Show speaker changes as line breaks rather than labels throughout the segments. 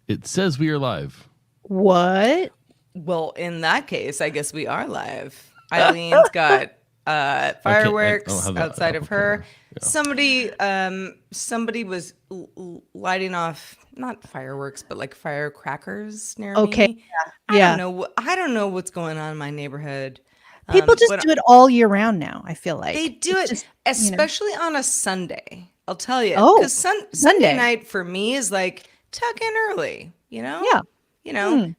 It says we are live.
What?
Well, in that case, I guess we are live. Eileen's got fireworks outside of her. Yeah. Somebody was lighting off not fireworks, but like firecrackers near me.
Yeah.
I don't know what's going on in my neighborhood.
People just do it all year round now, I feel like.
They do it, especially on a Sunday. I'll tell you.
Oh,
because Sunday night for me is like tuck in early,
Yeah.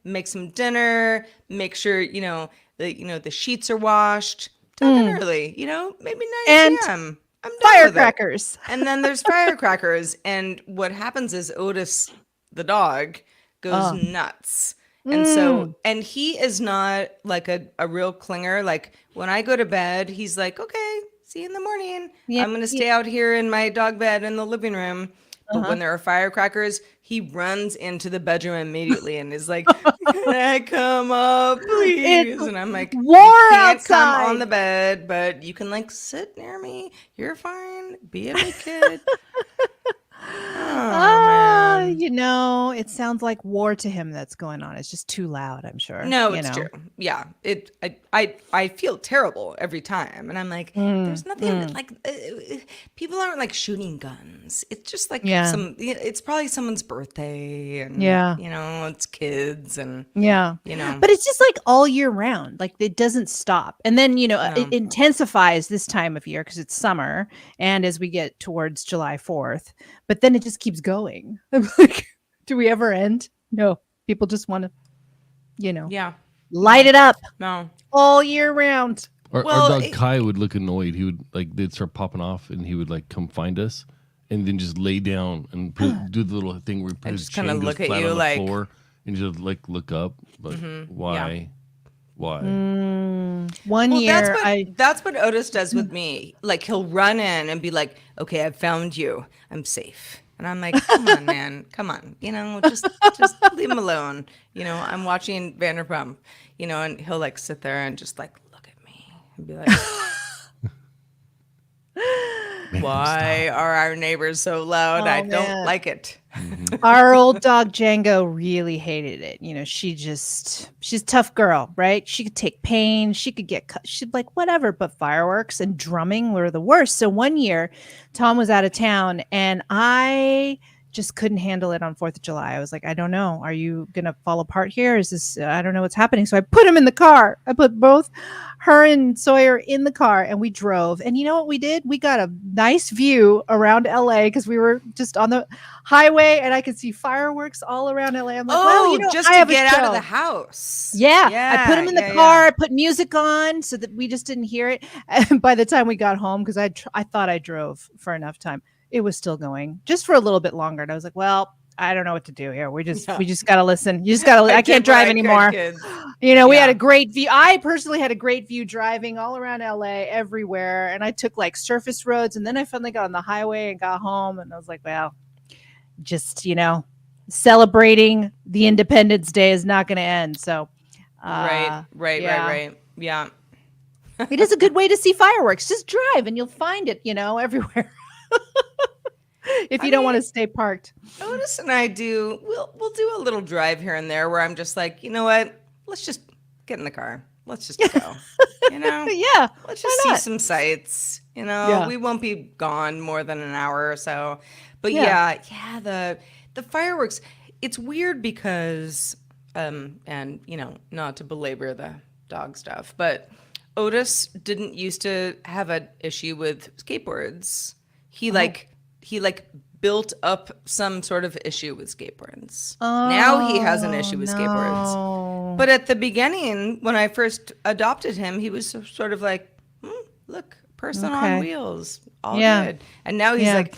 Make some dinner, make sure, the sheets are washed, tuck in early, maybe 9 p.m. I'm done
firecrackers.
with it. And then there's firecrackers. And what happens is Otis, the dog, goes nuts. And he is not like a real clinger. Like when I go to bed, he's like, okay, see you in the morning. Yeah, I'm going to stay out here in my dog bed in the living room. But when there are firecrackers, he runs into the bedroom immediately and is like, can I come up, please? And I'm like,
war
you can't
outside.
come on the bed, but you can like sit near me. You're fine. Be a big kid. Man.
It sounds like war to him that's going on. It's just too loud, I'm sure.
No, it's true. Yeah. I feel terrible every time. And I'm like, there's nothing like people aren't like shooting guns. It's just like it's probably someone's birthday and it's kids and
But it's just like all year round. Like it doesn't stop. And then, it intensifies this time of year because it's summer and as we get towards July 4th. But then it just keeps going. I'm like, do we ever end? No. People just want to, light it up.
No.
All year round.
Our dog Kai would look annoyed. He would they'd start popping off and he would come find us and then just lay down and do the little thing where he put his chin look at you on the floor and just look up. But why?
Yeah.
Why?
One year
that's what Otis does with me. Like he'll run in and be like, okay, I've found you. I'm safe. And I'm like, come on, man. Come on. Just leave him alone. I'm watching Vanderpump, and he'll sit there and just look at me and be like, why are our neighbors so loud? I don't like it.
Our old dog Django really hated it. She's a tough girl, right? She could take pain. She could get cut. She'd like whatever, but fireworks and drumming were the worst. So one year Tom was out of town and I just couldn't handle it on 4th of July. I was like, I don't know. Are you going to fall apart here? Is this, I don't know what's happening. So I put him in the car. I put both her and Sawyer in the car and we drove. And you know what we did? We got a nice view around LA because we were just on the highway and I could see fireworks all around LA. I'm like,
just to get out of the house.
Yeah. I put him in the car. I put music on so that we just didn't hear it. And by the time we got home, because I thought I drove for enough time, it was still going just for a little bit longer. And I was like, well, I don't know what to do here. We just got to listen. You just got to, I can't drive anymore. We had a great view. I personally had a great view driving all around LA everywhere. And I took surface roads. And then I finally got on the highway and got home. And I was like, well, just, celebrating the Independence Day is not going to end. So,
right. Yeah.
It is a good way to see fireworks. Just drive and you'll find it, everywhere. If you don't want to stay parked.
Otis and I we'll do a little drive here and there where I'm just like, you know what? Let's just get in the car. Let's just go.
Yeah.
Let's just see some sights. We won't be gone more than an hour or so. But the fireworks, it's weird because and not to belabor the dog stuff, but Otis didn't used to have an issue with skateboards. He built up some sort of issue with skateboards. Now he has an issue with skateboards. But at the beginning, when I first adopted him, he was sort of like, look, person on wheels, all good. And now he's like,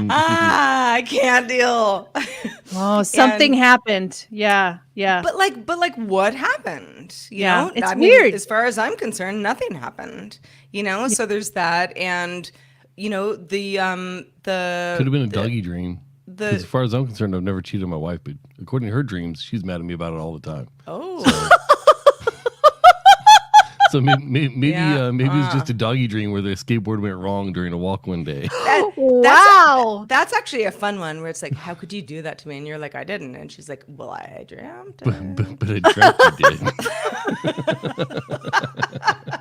I can't deal.
Oh, something happened. Yeah.
But what happened? You know?
It's weird.
As far as I'm concerned, nothing happened. So there's that, and the
could have been a doggy dream. As far as I'm concerned, I've never cheated on my wife, but according to her dreams, she's mad at me about it all the time.
Oh.
So maybe it's just a doggy dream where the skateboard went wrong during a walk one day.
Wow. Wow.
That's actually a fun one where it's like, how could you do that to me? And you're like, I didn't. And she's like, well, I dreamt it.
But I dreamt you did.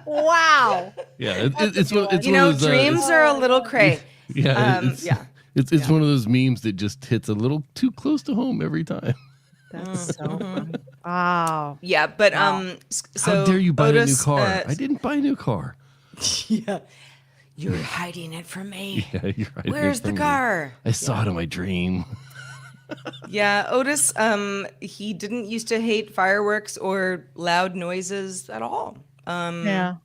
Wow.
Yeah, it's one of those,
dreams are a little cray.
Yeah, it's one of those memes that just hits a little too close to home every time.
That's so funny. Wow.
Yeah, but so
how dare you buy
Otis,
a new car? I didn't buy a new car.
Yeah. You're hiding it from me.
Yeah, you're hiding
Where's
it from
the
me.
car?
I saw it in my dream.
Yeah, Otis, he didn't used to hate fireworks or loud noises at all.
Yeah.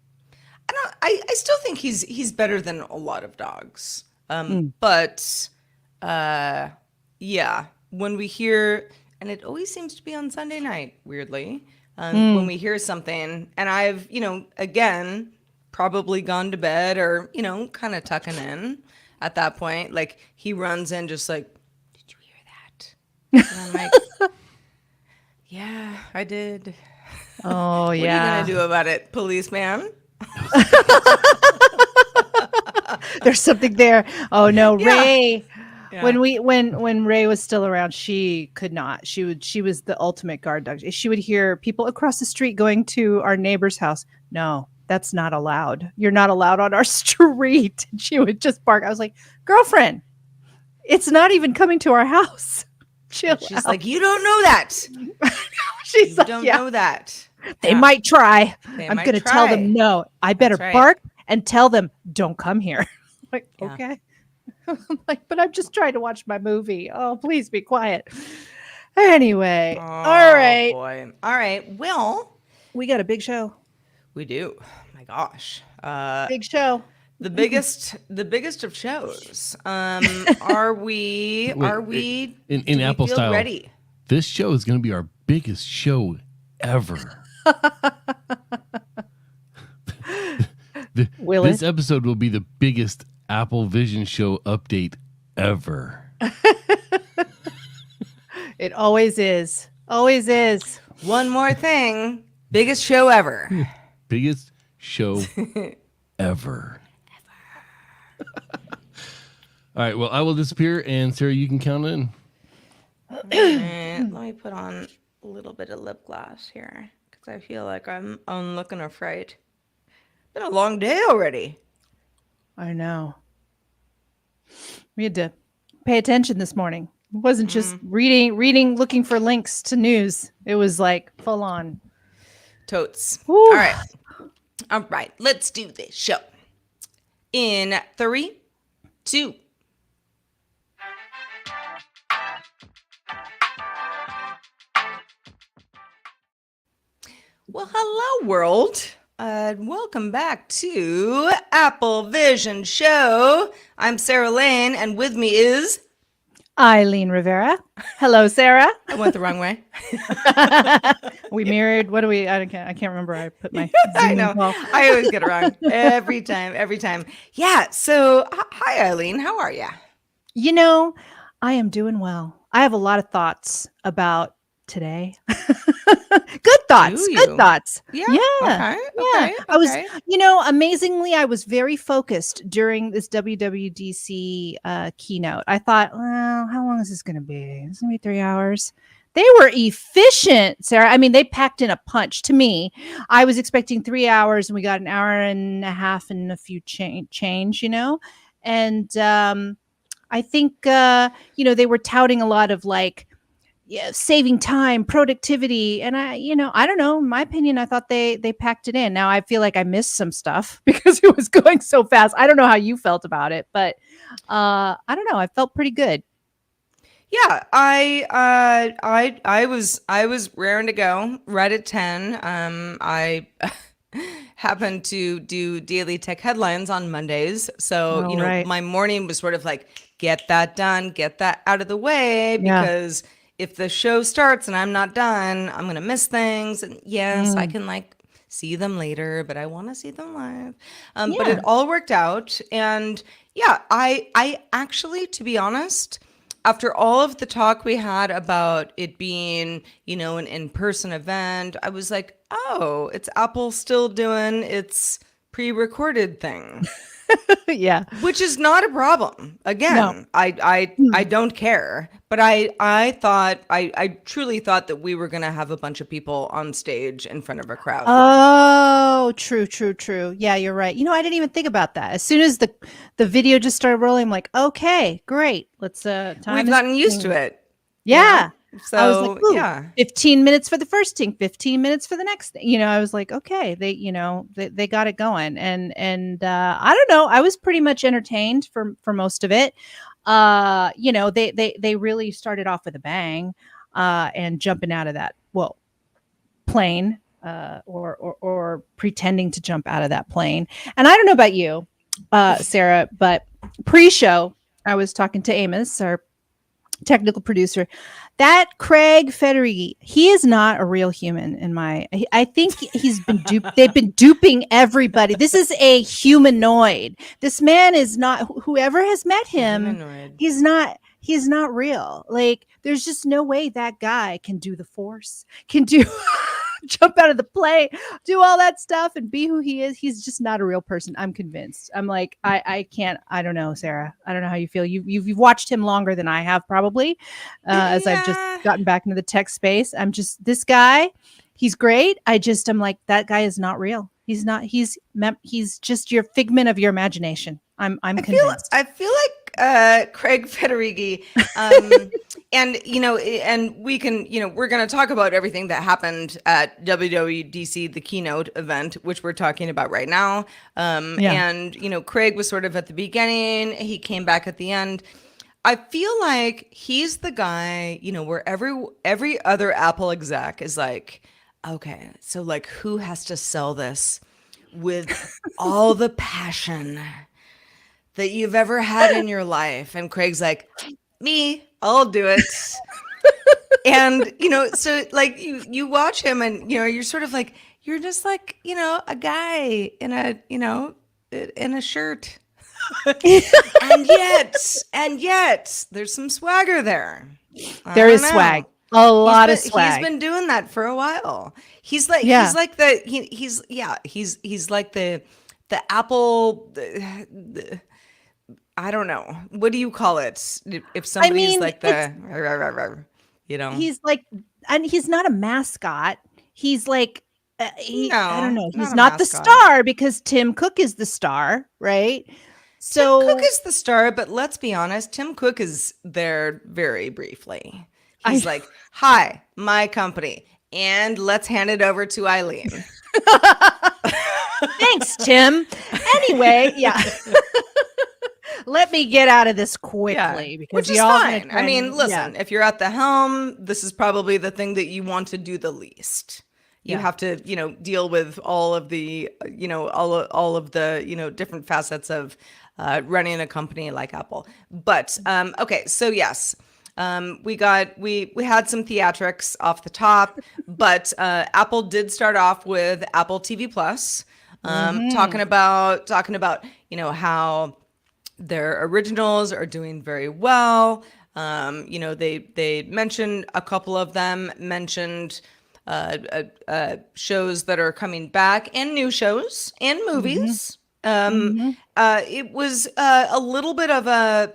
I still think he's better than a lot of dogs. But yeah, when we hear, and it always seems to be on Sunday night, weirdly, when we hear something, and I've, again, probably gone to bed or, kind of tucking in at that point. Like, he runs in just like, did you hear that? And I'm like, yeah, I did.
Oh,
What are you going to do about it, policeman?
There's something there. Oh no,
Yeah.
Ray.
Yeah.
When Ray was still around, she could not. She was the ultimate guard dog. She would hear people across the street going to our neighbor's house. No, that's not allowed. You're not allowed on our street. And she would just bark. I was like, girlfriend, it's not even coming to our house. Chill
She's
out.
like, you don't know that.
She's
You
like,
don't
yeah,
know that.
they
Yeah.
might try.
They
I'm
might
going to tell them
try.
no. I better
That's right.
bark and tell them don't come here. Like,
Yeah.
okay. I'm like, but I'm just trying to watch my movie. Oh, please be quiet. Anyway,
Oh,
all right.
boy. All right. Well,
We got a big show.
we do. My gosh.
Big show.
The biggest of shows. Are we
in
do we
Apple
feel
style
ready?
This show is going to be our biggest show ever.
Will
This
it?
episode will be the biggest Apple Vision show update ever.
It always is. Always is.
One more thing. Biggest show ever.
Biggest show ever. All right, well, I will disappear, and Sarah, you can count in.
And let me put on a little bit of lip gloss here because I feel like I'm looking afraid. Been a long day already.
I know. We had to pay attention this morning. It wasn't just reading, looking for links to news. It was like full on.
Totes.
Woo.
All right. Let's do this show. In 3, 2. Well, hello, world. Welcome back to Apple Vision Show. I'm Sarah Lane, and with me is...
Eileen Rivera. Hello, Sarah.
I went the wrong way.
We mirrored. What do we? I can't remember. I put my.
I
Zoom
know.
in well.
I always get it wrong every time. Yeah. So, hi, Eileen. How are you?
You know, I am doing well. I have a lot of thoughts about today. Good thoughts.
Do
Good
you?
thoughts.
Yeah.
Yeah.
Okay.
I was, amazingly, I was very focused during this WWDC keynote. I thought, well, how long is this going to be? It's going to be 3 hours. They were efficient, Sarah. I mean, they packed in a punch. To me, I was expecting 3 hours, and we got an hour and a half and a few change, And I think, they were touting a lot of saving time, productivity. And I don't know. In my opinion, I thought they packed it in. Now I feel like I missed some stuff because it was going so fast. I don't know how you felt about it, but I don't know. I felt pretty good.
Yeah, I was raring to go right at 10. I happen to do daily tech headlines on Mondays, so
right.
my morning was sort of like, get that done, get that out of the way, because if the show starts and I'm not done, I'm gonna miss things. And yes, I can see them later, but I want to see them live. But it all worked out, and yeah, I actually, to be honest, after all of the talk we had about it being, an in-person event, I was like, oh, it's Apple still doing its pre-recorded thing.
Yeah.
Which is not a problem. Again,
No.
I don't care. But I truly thought that we were going to have a bunch of people on stage in front of a crowd.
Oh, true. Yeah, you're right. I didn't even think about that. As soon as the video just started rolling, I'm like, okay, great. Let's
We've gotten used to it.
Yeah.
So
I was like, ooh,
yeah,
15 minutes for the first thing, 15 minutes for the next thing. I was like, okay, they got it going. And I don't know, I was pretty much entertained for most of it. They really started off with a bang, and jumping out of that plane, or pretending to jump out of that plane. And I don't know about you, Sarah, but pre-show, I was talking to Amos, our technical producer. That Craig Federighi, he is not a real human I think he's been duped. They've been duping everybody. This is a humanoid. This man is not, whoever has met him, he's not real. Like, there's just no way that guy can do the Force, can do jump out of the plane, do all that stuff, and be who he is. He's just not a real person. I'm convinced. I'm like, I can't. I don't know, Sarah. I don't know how you feel. You've watched him longer than I have, probably, as I've just gotten back into the tech space. I'm just, this guy, he's great. I'm like, that guy is not real. He's not. He's just your figment of your imagination. I'm convinced.
I feel like Craig Federighi, and we can, we're going to talk about everything that happened at WWDC, the keynote event, which we're talking about right now. And, Craig was sort of at the beginning. He came back at the end. I feel like he's the guy, where every other Apple exec is like, okay, so like, who has to sell this with all the passion that you've ever had in your life? And Craig's like, me, I'll do it. And, so like you watch him and, you're sort of like, you're just like, a guy in a shirt. and yet there's some swagger there.
There is swag. A lot of swag.
He's been doing that for a while. He's like, he's like the Apple, I don't know. What do you call it? If somebody's
he's like, and he's not a mascot. He's like, I don't know. He's not the star, because Tim Cook is the star, right? So
Tim Cook is the star, but let's be honest, Tim Cook is there very briefly. He's like, hi, my company, and let's hand it over to Eileen.
Thanks, Tim. Anyway, yeah. Let me get out of this quickly, because
which is fine. I mean, listen, if you're at the helm, this is probably the thing that you want to do the least. You have to, deal with all of the, all of the, different facets of running a company like Apple. But okay, so yes. We had some theatrics off the top, but Apple did start off with Apple TV Plus, talking about how their originals are doing very well. They mentioned a couple of them, mentioned shows that are coming back, and new shows and movies. It was a little bit of a.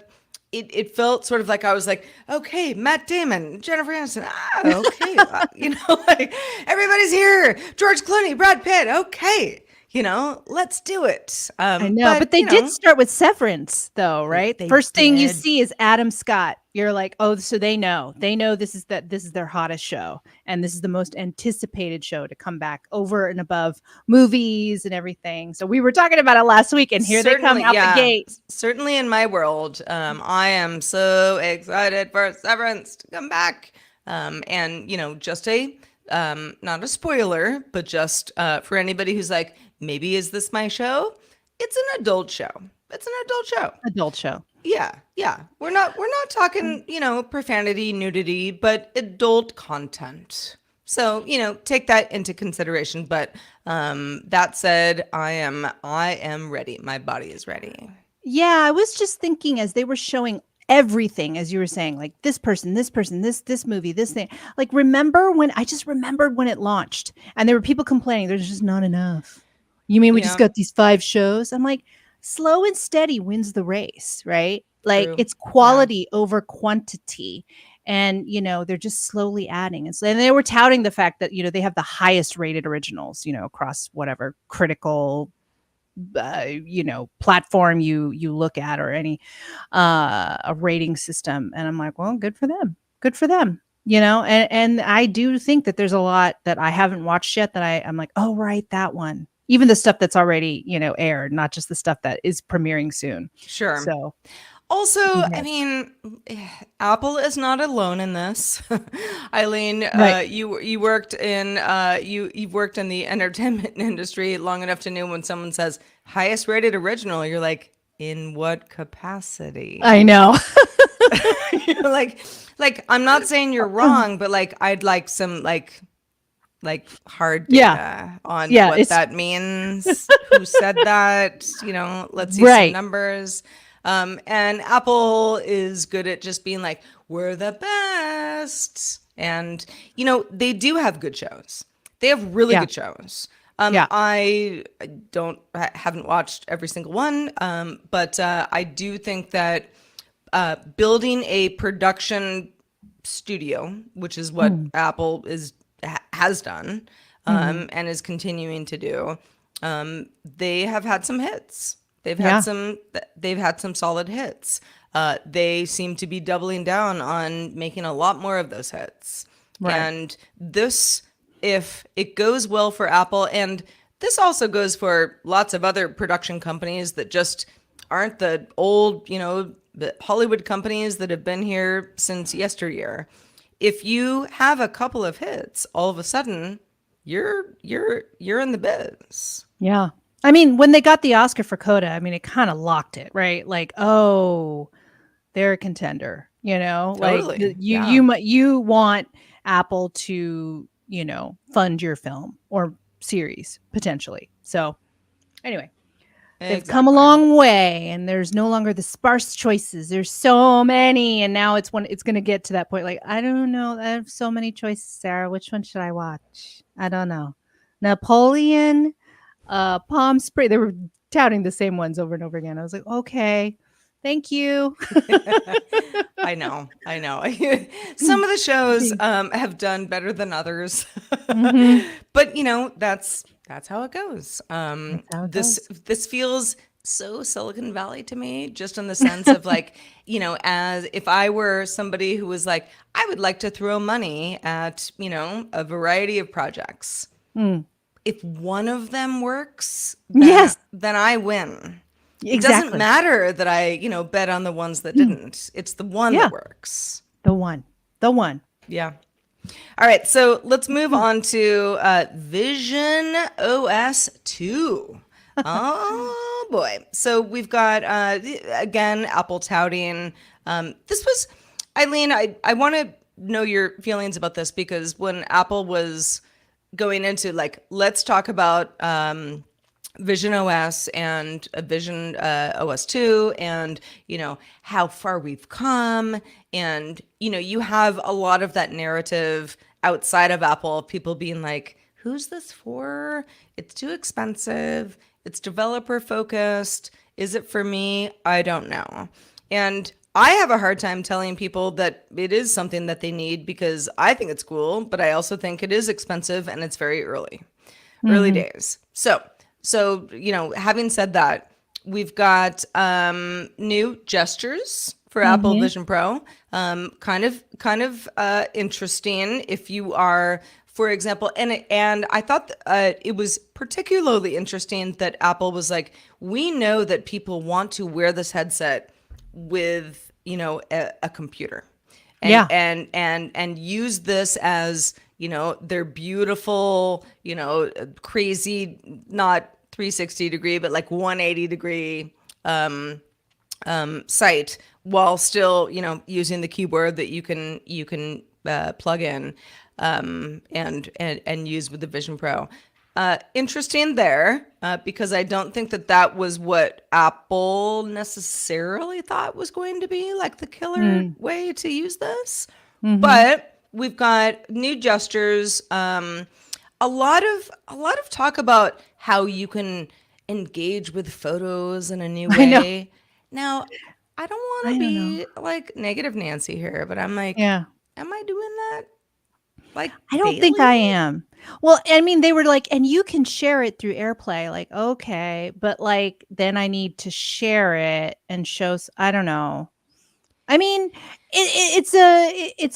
It felt sort of like I was like, okay, Matt Damon, Jennifer Aniston, okay, like everybody's here, George Clooney, Brad Pitt, okay, let's do it.
I know, but they did start with Severance, though, right? First thing you see is Adam Scott. You're like, oh, so they know this is their hottest show, and this is the most anticipated show to come back over and above movies and everything. So we were talking about it last week, and here they come out the gate.
Certainly in my world, I am so excited for Severance to come back. And just not a spoiler, but just for anybody who's like, maybe is this my show? It's an adult show.
Adult show.
Yeah. We're not talking, profanity, nudity, but adult content. So, take that into consideration. But that said, I am ready. My body is ready.
Yeah, I was just thinking, as they were showing everything, as you were saying, like this person, this movie, this thing. Like, I just remembered when it launched, and there were people complaining there's just not enough. You mean we just got these 5 shows? I'm like, slow and steady wins the race, right? Like
True.
it's quality over quantity. And, they're just slowly adding. And they were touting the fact that, they have the highest rated originals, across whatever critical, platform you look at, or any a rating system. And I'm like, well, good for them. Good for them. And I do think that there's a lot that I haven't watched yet that I'm like, oh, right, that one. Even the stuff that's already, aired, not just the stuff that is premiering soon.
Sure.
So
also, I mean, Apple is not alone in this. Eileen,
right.
you worked in you've worked in the entertainment industry long enough to know when someone says highest rated original, you're like, in what capacity?
I know.
You're like I'm not saying you're wrong, but like I'd like some like hard data on what that means. Who said that? Let's see some numbers. And Apple is good at just being like, we're the best. And, they do have good shows. They have really good shows. I haven't watched every single one. But I do think that building a production studio, which is what Apple has done, and is continuing to do, they have had some hits. They've had some solid hits. They seem to be doubling down on making a lot more of those hits. Right. And this, if it goes well for Apple, and this also goes for lots of other production companies that just aren't the old, the Hollywood companies that have been here since yesteryear. If you have a couple of hits, all of a sudden you're in the biz.
Yeah. I mean, when they got the Oscar for Coda, I mean, it kind of locked it, right? Like, oh, they're a contender, Totally. Like you want Apple to, fund your film or series potentially. So anyway, they've come a long way, and there's no longer the sparse choices. There's so many, and now it's going to get to that point. Like, I don't know. I have so many choices, Sarah. Which one should I watch? I don't know. Napoleon, Palm Springs. They were touting the same ones over and over again. I was like, okay, thank you.
I know. Some of the shows have done better than others, but that's how it goes. This feels so Silicon Valley to me, just in the sense of like, as if I were somebody who was like, I would like to throw money at, a variety of projects. If one of them works, then I win. Exactly. It doesn't matter that I, bet on the ones that didn't. It's the one that works.
The one.
Yeah. All right. So let's move on to VisionOS 2. Oh, boy. So we've got, again, Apple touting. This was, Eileen, I want to know your feelings about this, because when Apple was going into like, let's talk about VisionOS and Vision OS 2, and how far we've come, and you have a lot of that narrative outside of Apple, people being like, who's this for? It's too expensive. It's developer focused. Is it for me? I don't know. And I have a hard time telling people that it is something that they need, because I think it's cool, but I also think it is expensive and it's very early days. So, having said that, we've got new gestures for Apple Vision Pro. Kind of interesting if you are, for example, and I thought it was particularly interesting that Apple was like, we know that people want to wear this headset with a computer, and use this as their beautiful crazy, not 360 degree but like 180 degree sight, while still using the keyboard that you can plug in and use with the Vision Pro. Interesting there, because I don't think that was what Apple necessarily thought was going to be like the killer way to use this. But we've got new gestures, a lot of talk about how you can engage with photos in a new way. Now, I don't want to be like negative Nancy here, but I'm like, am I doing that? Like,
I don't think I am. Well, I mean, they were like, and you can share it through AirPlay. Like, okay, but like, then I need to share it and show. I don't know. I mean, it's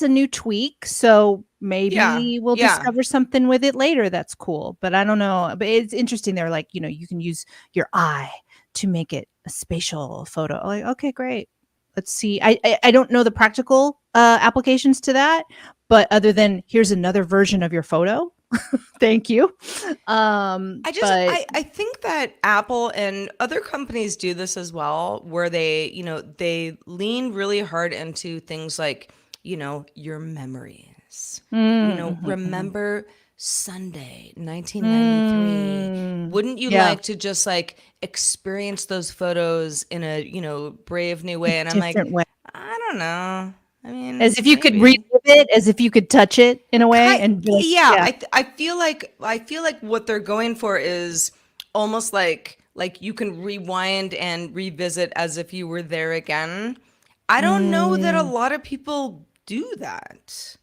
a new tweak, so maybe we'll discover something with it later. That's cool, but I don't know. But it's interesting. They're like, you can use your eye to make it a spatial photo. Like, okay, great. Let's see. I don't know the practical applications to that, but other than here's another version of your photo. Thank you.
I think that Apple and other companies do this as well, where they lean really hard into things like, your memories. Remember Sunday, 1993. Wouldn't you like to just like experience those photos in a brave new way? And I'm like, I don't know. I mean,
as if you could relive it, as if you could touch it in a way,
I feel like what they're going for is almost like you can rewind and revisit as if you were there again. I don't know that a lot of people do that.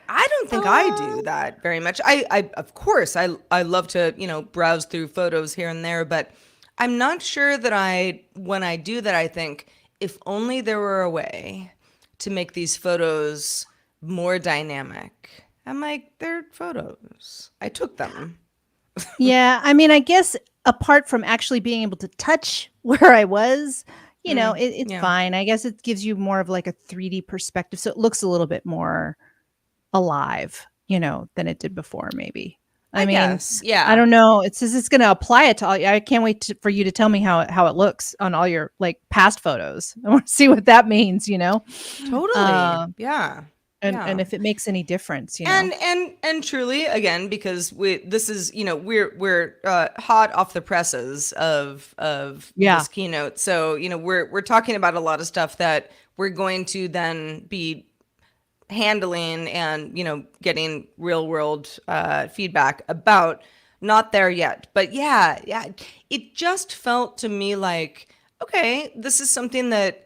I don't think I do that very much. I of course I love to browse through photos here and there, but I'm not sure that when I do that, I think if only there were a way to make these photos more dynamic. I'm like, they're photos. I took them.
Yeah, I mean, I guess apart from actually being able to touch where I was, it's fine. I guess it gives you more of like a 3D perspective, so it looks a little bit more alive, than it did before, maybe. I mean,
guess, yeah.
I don't know. It's going to apply it to all. I can't wait for you to tell me how it looks on all your like past photos. I want to see what that means.
Totally. Yeah.
And if it makes any difference,
and truly, again, because this is we're hot off the presses of this keynote, so we're talking about a lot of stuff that we're going to then be handling and getting real world feedback about. Not there yet, but yeah, it just felt to me like, okay, this is something that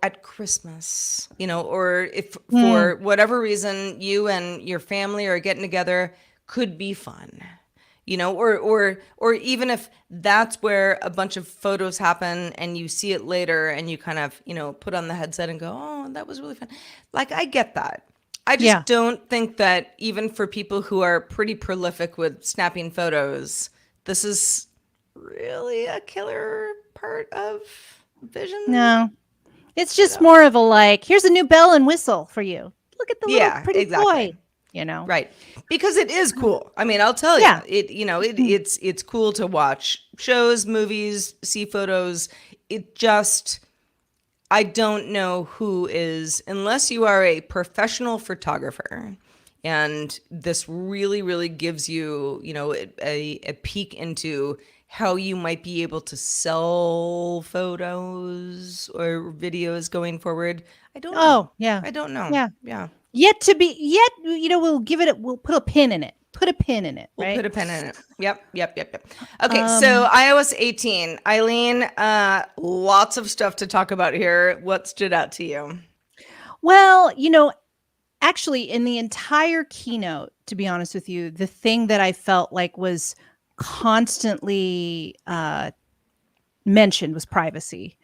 at Christmas, or if for whatever reason you and your family are getting together, could be fun. Or even if that's where a bunch of photos happen and you see it later and you kind of, put on the headset and go, oh, that was really fun. Like, I get that. I just don't think that even for people who are pretty prolific with snapping photos, this is really a killer part of Vision.
No, it's just more of a like, here's a new bell and whistle for you. Look at the little pretty boy.
Right. Because it is cool. I mean, I'll tell you, it's cool to watch shows, movies, see photos. I don't know who is, unless you are a professional photographer, and this really, really gives you, a peek into how you might be able to sell photos or videos going forward. I don't know.
Oh, yeah.
I don't know.
Yeah. We'll put a pin in it. Right?
We'll put a pin in it. Yep. Okay, so iOS 18. Eileen, lots of stuff to talk about here. What stood out to you?
Well, actually in the entire keynote, to be honest with you, the thing that I felt like was constantly mentioned was privacy.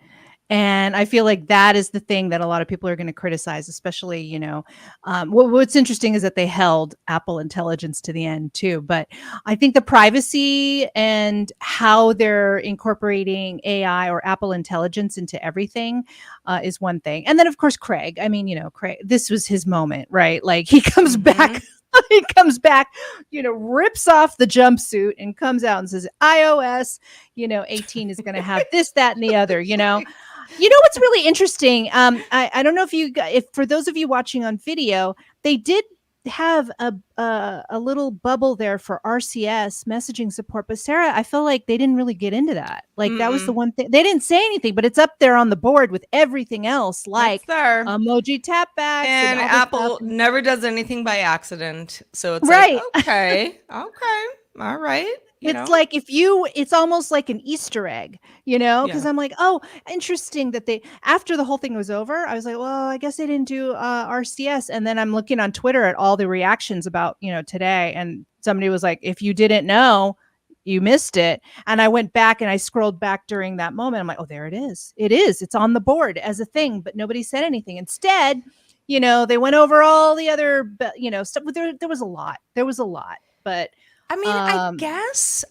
And I feel like that is the thing that a lot of people are going to criticize, especially, what's interesting is that they held Apple Intelligence to the end too. But I think the privacy and how they're incorporating AI or Apple Intelligence into everything is one thing. And then, of course, Craig, Craig, this was his moment, right? Like he comes back. He comes back, rips off the jumpsuit and comes out and says, iOS, 18 is going to have this, that, and the other, what's really interesting? I don't know if for those of you watching on video, they did have a little bubble there for RCS messaging support, but Sarah, I feel like they didn't really get into that. Like that was the one thing they didn't say anything, but it's up there on the board with everything else, like emoji tapbacks.
And Apple never does anything by accident, so it's right. Like, okay, all right.
It's like it's almost like an Easter egg, because I'm like, oh, interesting that after the whole thing was over, I was like, well, I guess they didn't do RCS. And then I'm looking on Twitter at all the reactions about, today. And somebody was like, if you didn't know, you missed it. And I went back and I scrolled back during that moment. I'm like, oh, there it is. It is. It's on the board as a thing, but nobody said anything. Instead, they went over all the other, stuff. There was a lot. But
I mean, I guess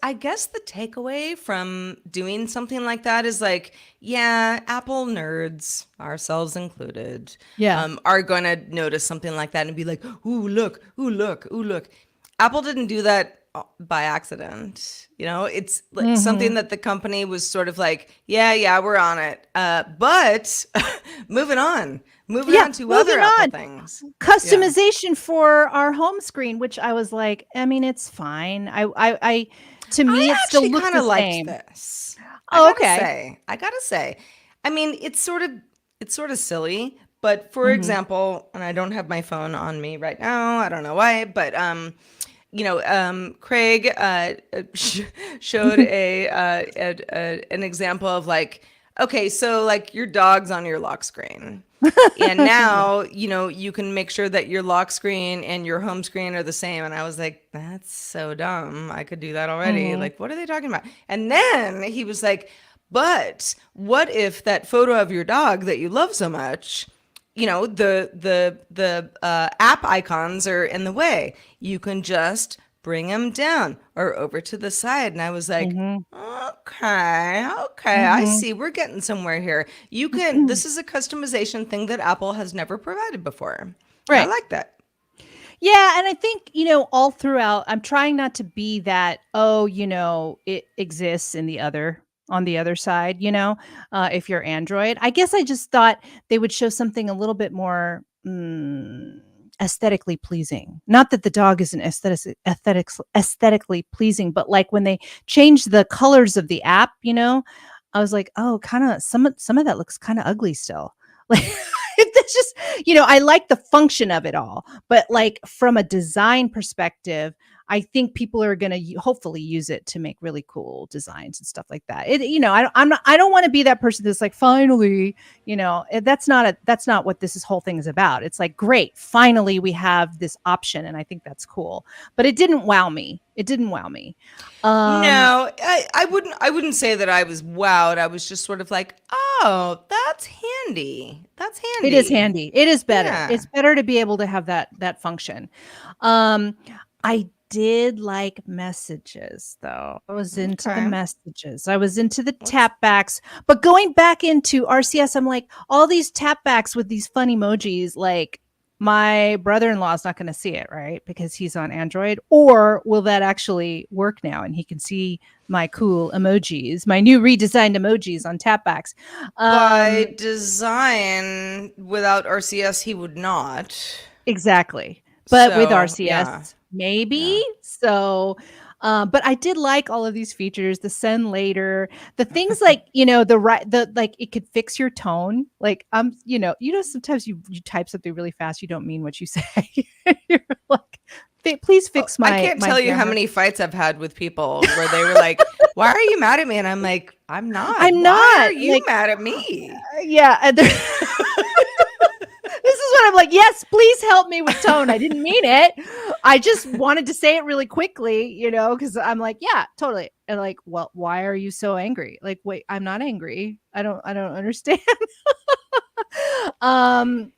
the takeaway from doing something like that is like, yeah, Apple nerds, ourselves included, are going to notice something like that and be like, ooh, look, ooh, look, ooh, look. Apple didn't do that by accident. It's like something that the company was sort of like, yeah, we're on it. But moving on to other Apple things.
Customization for our home screen, which I was like, I mean, it's fine. I to me, it still looks the same.
This.
Oh, okay.
I gotta say, I mean, it's sort of silly, but for example, and I don't have my phone on me right now. I don't know why, but Craig showed an example of like, okay, so like your dog's on your lock screen. And now, you can make sure that your lock screen and your home screen are the same. And I was like, that's so dumb. I could do that already. Like, what are they talking about? And then he was like, but what if that photo of your dog that you love so much, the app icons are in the way. You can just bring them down or over to the side. And I was like, okay, I see. We're getting somewhere here. You can, this is a customization thing that Apple has never provided before. Right. I like that.
Yeah. And I think, all throughout, I'm trying not to be that, it exists on the other side, if you're Android. I guess I just thought they would show something a little bit more aesthetically pleasing. Not that the dog isn't aesthetically pleasing, but like when they changed the colors of the app, I was like, oh, kind of some of that looks kind of ugly still. Like it's just, I like the function of it all, but like from a design perspective, I think people are going to hopefully use it to make really cool designs and stuff like that. I don't want to be that person that's like, finally, that's not what this whole thing is about. It's like, great, finally we have this option. And I think that's cool, but it didn't wow me.
No, I wouldn't say that I was wowed. I was just sort of like, oh, that's handy.
It is handy. It is better. Yeah. It's better to be able to have that function. I did like messages though. I was into the messages. I was into the tap backs, but going back into RCS, I'm like, all these tap backs with these fun emojis, like my brother-in-law is not going to see it, right? Because he's on Android. Or will that actually work now? And he can see my cool emojis, my new redesigned emojis on tap backs.
By design, without RCS, he would not.
Exactly. But with RCS, maybe. Yeah. So, but I did like all of these features, the send later, the things like, like it could fix your tone. Like, sometimes you type something really fast. You don't mean what you say. You're like, please fix my.
I can't tell you how many fights I've had with people where they were like, why are you mad at me? And I'm like, I'm not. Why are you mad at me?
Yeah. This is what I'm like, yes, please help me with tone. I didn't mean it. I just wanted to say it really quickly, because I'm like, yeah, totally. And like, well, why are you so angry? Like, wait, I'm not angry. I don't understand.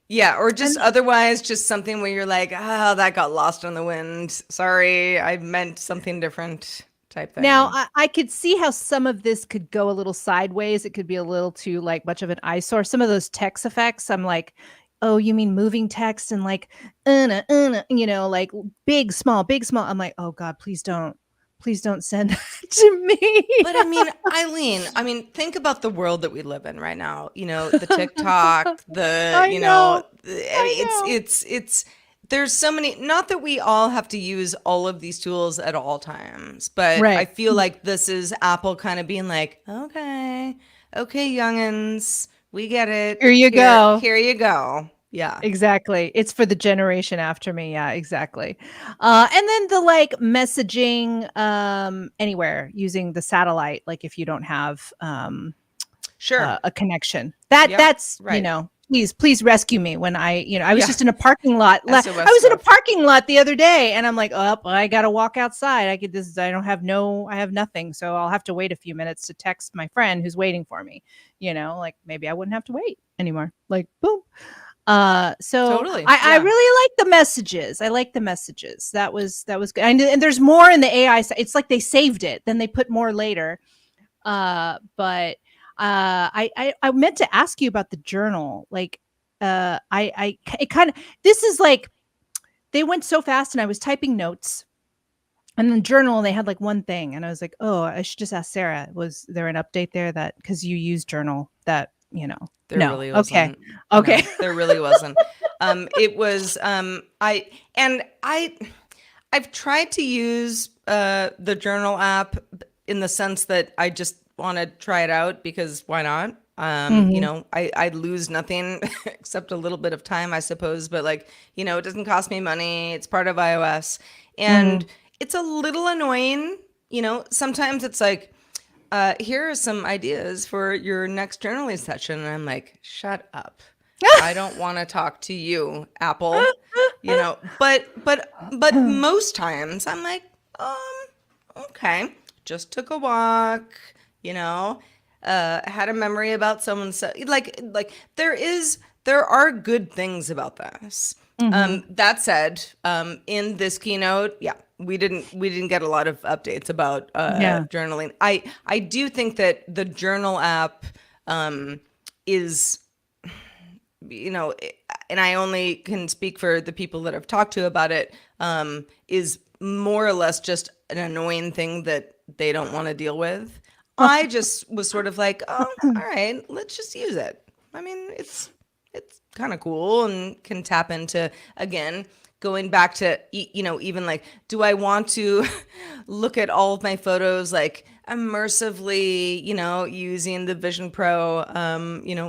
Yeah, or just otherwise just something where you're like, that got lost on the wind. Sorry, I meant something different. Type thing.
Now, I could see how some of this could go a little sideways. It could be a little too like much of an eyesore. Some of those text effects, I'm like, oh, you mean moving text and like, like big, small. I'm like, oh God, please don't send that to me.
But I mean, Eileen, think about the world that we live in right now. The TikTok, it's there's so many, not that we all have to use all of these tools at all times, but I feel like this is Apple kind of being like, okay, youngins, we get it.
Here you go.
Here you go. Yeah.
Exactly. It's for the generation after me. Yeah, exactly. And then the like messaging anywhere using the satellite, like if you don't have
Sure.
a connection. That's,
right.
Please rescue me when I was just in a parking lot. I
SOS
was in a
stuff.
parking lot the other day and I'm like, oh, I got to walk outside. I have nothing. So I'll have to wait a few minutes to text my friend who's waiting for me. Like maybe I wouldn't have to wait anymore. Like, boom. So
Totally.
I really like the messages. I like the messages. That was good. And there's more in the AI. It's like they saved it, then they put more later. But I meant to ask you about the journal. Like, it kind of, this is like, they went so fast and I was typing notes and then journal and they had like one thing. And I was like, oh, I should just ask Sarah, was there an update there that, cause you use journal that,
there
no.
really wasn't.
Okay.
No, there really wasn't. It was, I've tried to use, the journal app in the sense that I just want to try it out because why not? I'd lose nothing except a little bit of time, I suppose, but like, it doesn't cost me money. It's part of iOS and it's a little annoying. Sometimes it's like, here are some ideas for your next journaling session. And I'm like, shut up. I don't want to talk to you, Apple, but most times I'm like, okay, just took a walk, had a memory about someone. So like there are good things about this. That said, in this keynote, we didn't get a lot of updates about journaling. I do think that the journal app is, and I only can speak for the people that I've talked to about it, is more or less just an annoying thing that they don't want to deal with. I just was sort of like, oh, all right, let's just use it. I mean, it's kind of cool and can tap into, again, going back to, even like, do I want to look at all of my photos like immersively, using the Vision Pro,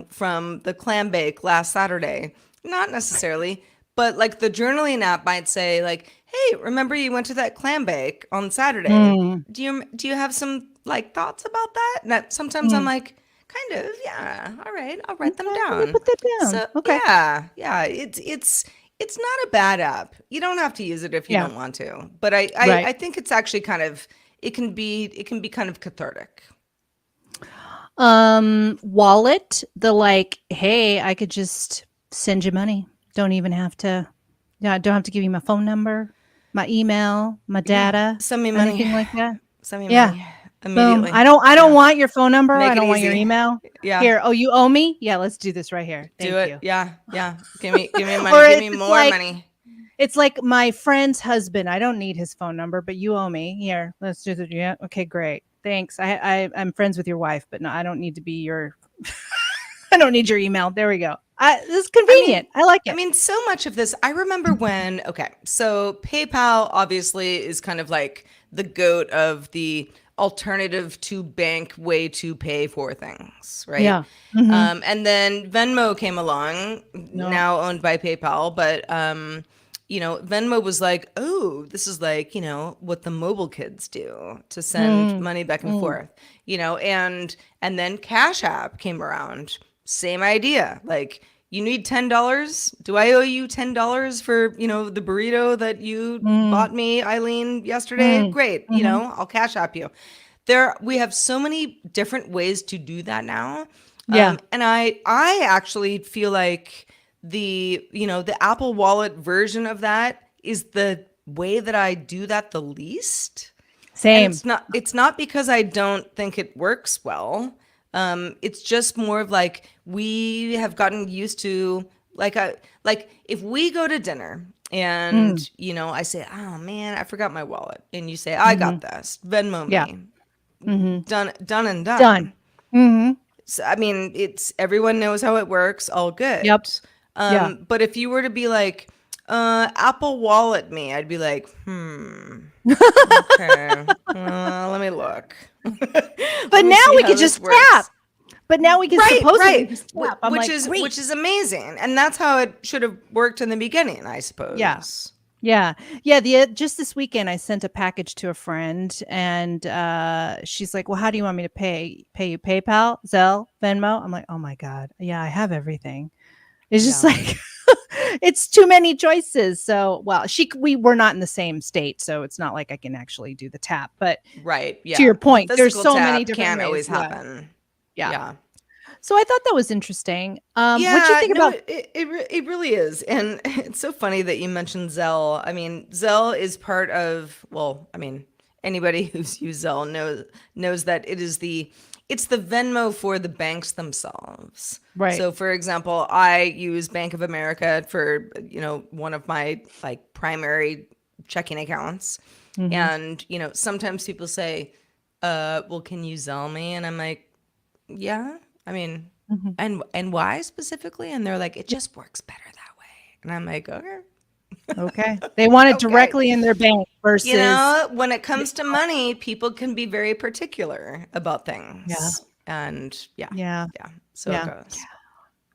from the clam bake last Saturday? Not necessarily, but like the journaling app might say like, hey, remember you went to that clam bake on Saturday. Do you have some like thoughts about that? And that sometimes I'm like, kind of, yeah. All right, I'll write them down.
Put that down.
So
okay.
Yeah. It's not a bad app. You don't have to use it if you don't want to. But I think it's actually kind of, it can be kind of cathartic.
Wallet, the like, hey, I could just send you money. Don't even have to. Yeah, don't have to give you my phone number, my email, my data,
send me money,
anything like that.
Send me money immediately.
Boom. I don't want your phone number.
Make
I don't want
easy.
your email.
Yeah.
Here. Oh, you owe me? Yeah, let's do this right here. Thank
do it.
you.
Yeah. Give me money. Give me more money.
It's like my friend's husband. I don't need his phone number, but you owe me. Here, let's do it. Yeah. Okay, great. Thanks. I'm friends with your wife, but no, I don't need to be your. I don't need your email. There we go. This is convenient. I like it.
I mean, so much of this. I remember when. Okay, so PayPal obviously is kind of like the GOAT of the alternative to bank way to pay for things, right?
Yeah.
And then Venmo came along, now owned by PayPal, but Venmo was like, oh, this is like, what the mobile kids do to send money back and forth, and then Cash App came around, same idea, like, you need $10. Do I owe you $10 for, the burrito that you bought me, Eileen, yesterday? Great. I'll Cash App you. We have so many different ways to do that now.
Yeah.
And I actually feel like the Apple Wallet version of that is the way that I do that the least.
Same.
And it's not because I don't think it works well. It's just more of like, we have gotten used to like if we go to dinner and I say, oh man, I forgot my wallet, and you say, I got this, Venmo me, done and done. So, I mean, it's, everyone knows how it works, all good.
Yep.
But if you were to be like, Apple Wallet me, I'd be like, okay, let me look.
But now we could just tap. but now we can supposedly just tap. I'm
which is amazing, and that's how it should have worked in the beginning, I suppose.
Yeah. Just this weekend, I sent a package to a friend, and she's like, "Well, how do you want me to pay you? PayPal, Zelle, Venmo?" I'm like, "Oh my god, yeah, I have everything." It's just like it's too many choices. So, well, we were not in the same state, so it's not like I can actually do the tap. But
to
your point, there's so many different
can't
ways.
Always happen.
Yeah. So I thought that was interesting. What do you think about
it really is. And it's so funny that you mentioned Zelle. I mean, Zelle is part of, anybody who's used Zelle knows that it's the Venmo for the banks themselves.
Right.
So for example, I use Bank of America for, one of my like primary checking accounts. Mm-hmm. And, sometimes people say, well, can you Zelle me? And I'm like, yeah. I mean, and why specifically? And they're like, it just works better that way. And I'm like,
okay. They want it directly in their bank versus,
when it comes to money, people can be very particular about things.
Yeah.
And so it goes.